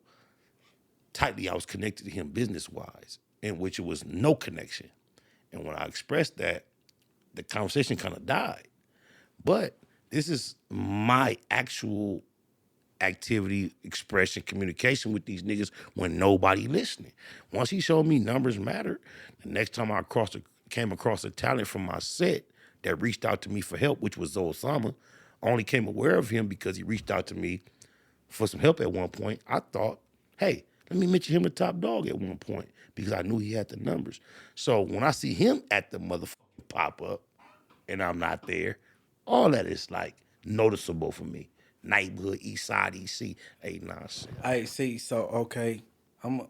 tightly I was connected to him business-wise, in which it was no connection. And when I expressed that, the conversation kind of died. But this is my actual activity, expression, communication with these niggas when nobody listening. Once he showed me numbers matter, the next time I came across a talent from my set that reached out to me for help, which was Osama, I only came aware of him because he reached out to me for some help at one point. I thought, hey, let me mention him to Top Dog at one point because I knew he had the numbers. So when I see him at the motherfucking pop-up and I'm not there, all that is like noticeable for me. Neighborhood, East Side, EC, ain't nonsense. I see. So okay, I'm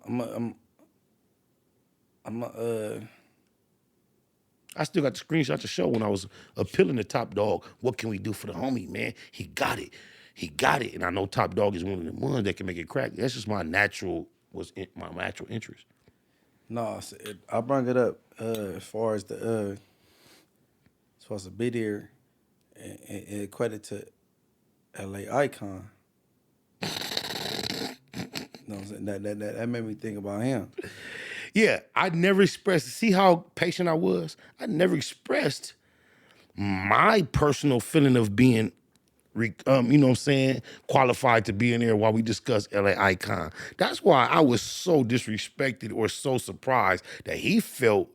I still got the screenshot to show when I was appealing to Top Dog. What can we do for the homie, man? He got it. He got it. And I know Top Dog is one of the ones that can make it crack. That's just my natural interest. no. I bring it up as far as the be there and credit to LA Icon. You know what I'm saying? That made me think about him. Yeah, I never expressed, see how patient I was? I never expressed my personal feeling of being, you know what I'm saying, qualified to be in there while we discuss LA Icon. That's why I was so disrespected or so surprised that he felt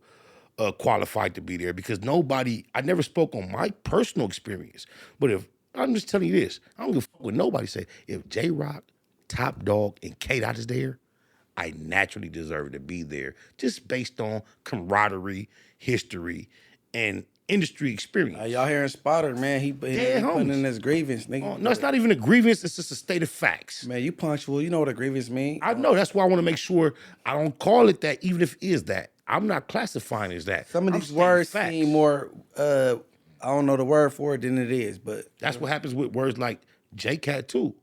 qualified to be there because I never spoke on my personal experience. But if, I'm just telling you this, I don't give a fuck what nobody say. If J Rock, Top Dog, and K Dot is there, I naturally deserve to be there just based on camaraderie, history, and industry experience. Y'all hearing Spider, man? He putting in his grievance, nigga. No, it's not even a grievance. It's just a state of facts. Man, you punctual. You know what a grievance mean? I know. That's why I want to make sure I don't call it that, even if it is that. I'm not classifying it as that. Some of these words seem more, I don't know the word for it than it is, but. That's what happens with words like J-Cat too.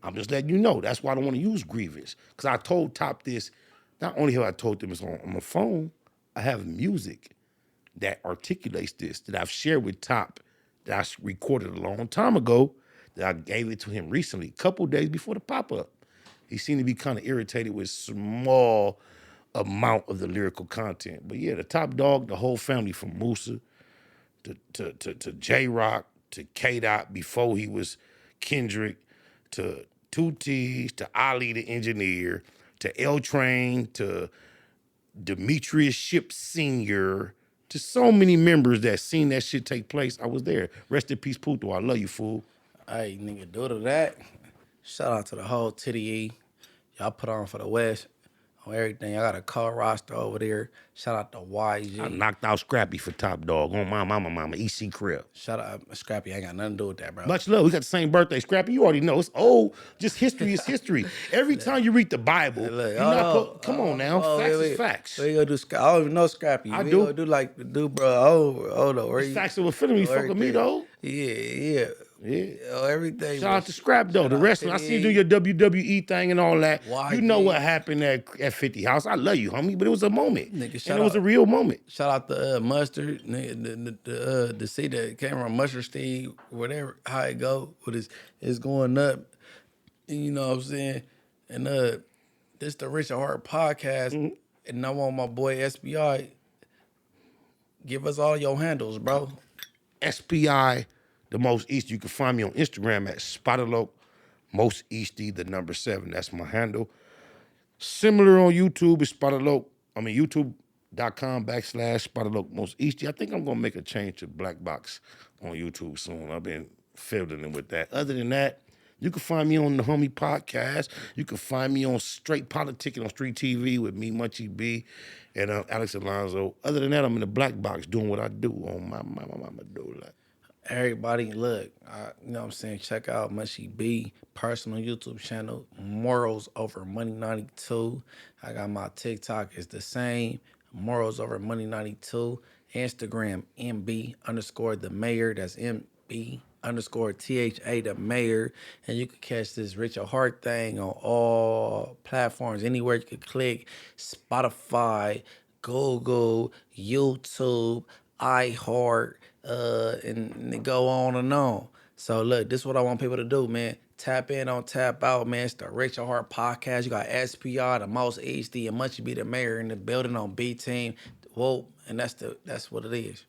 I'm just letting you know. That's why I don't want to use grievance. Because I told Top this, not only have I told them it's on my phone, I have music that articulates this, that I've shared with Top, that I recorded a long time ago, that I gave it to him recently, a couple days before the pop-up. He seemed to be kind of irritated with small amount of the lyrical content. But yeah, the top dog, the whole family from Musa to J Rock to K Dot before he was Kendrick to Two T's to Ali the engineer to L Train to Demetrius Ship Sr. to so many members that seen that shit take place. I was there. Rest in peace, Puto. I love you, fool. Hey, nigga, due to that, shout out to the whole TDE. Y'all put on for the West on everything. I got a cold roster over there. Shout out to YG. I knocked out Scrappy for top dog on my mama, EC Crip. Shout out Scrappy. I ain't got nothing to do with that, bro. Much love. We got the same birthday. Scrappy, you already know. It's old. Just history is history. Every time you read the Bible, come on now. Facts is facts. We gonna do Scrappy. I don't even know Scrappy. I we do. Gonna do like the dude, bro. Hold on. It's facts of a feeling. You fuck with me, though. Yeah. Everything. Shout out to Scrap, though. The wrestling. I see you do your WWE thing and all that. You know what happened at 50 House. I love you, homie, but it was a moment. Nigga, and it was a real moment. Shout out to Mustard, the see the camera Mustard Steve, whatever, how it go, but it's going up. And you know what I'm saying? And this the Rich at Heart podcast, and I want my boy SBI. Give us all your handles, bro. SPI, the Most East. You can find me on Instagram at Spider Loc Most Easty, the number 7. That's my handle. Similar on YouTube, it's Spider Loc. YouTube.com/Spider Loc Most Easty. I think I'm gonna make a change to Black Box on YouTube soon. I've been fiddling with that. Other than that, you can find me on the Homie Podcast. You can find me on Straight Politicking on Street TV with me, Munchie B, and Alex Alonso. Other than that, I'm in the Black Box doing what I do on my medulla. Everybody, look, you know what I'm saying? Check out Munchie B personal YouTube channel, Morals Over Money 92. I got my TikTok, it's the same, Morals Over Money 92. Instagram, MB_the mayor, that's MB_THA the mayor. And you can catch this Richard Hart thing on all platforms, anywhere you can click, Spotify, Google, YouTube, iHeart, and it go on and on. So look, this is what I want people to do, man. Tap in on Tap Out, man. It's the Rachel Hart Podcast. You got SPR, the Most Easty, and Munchie B the mayor in the building on B Team. Whoa, and that's what it is.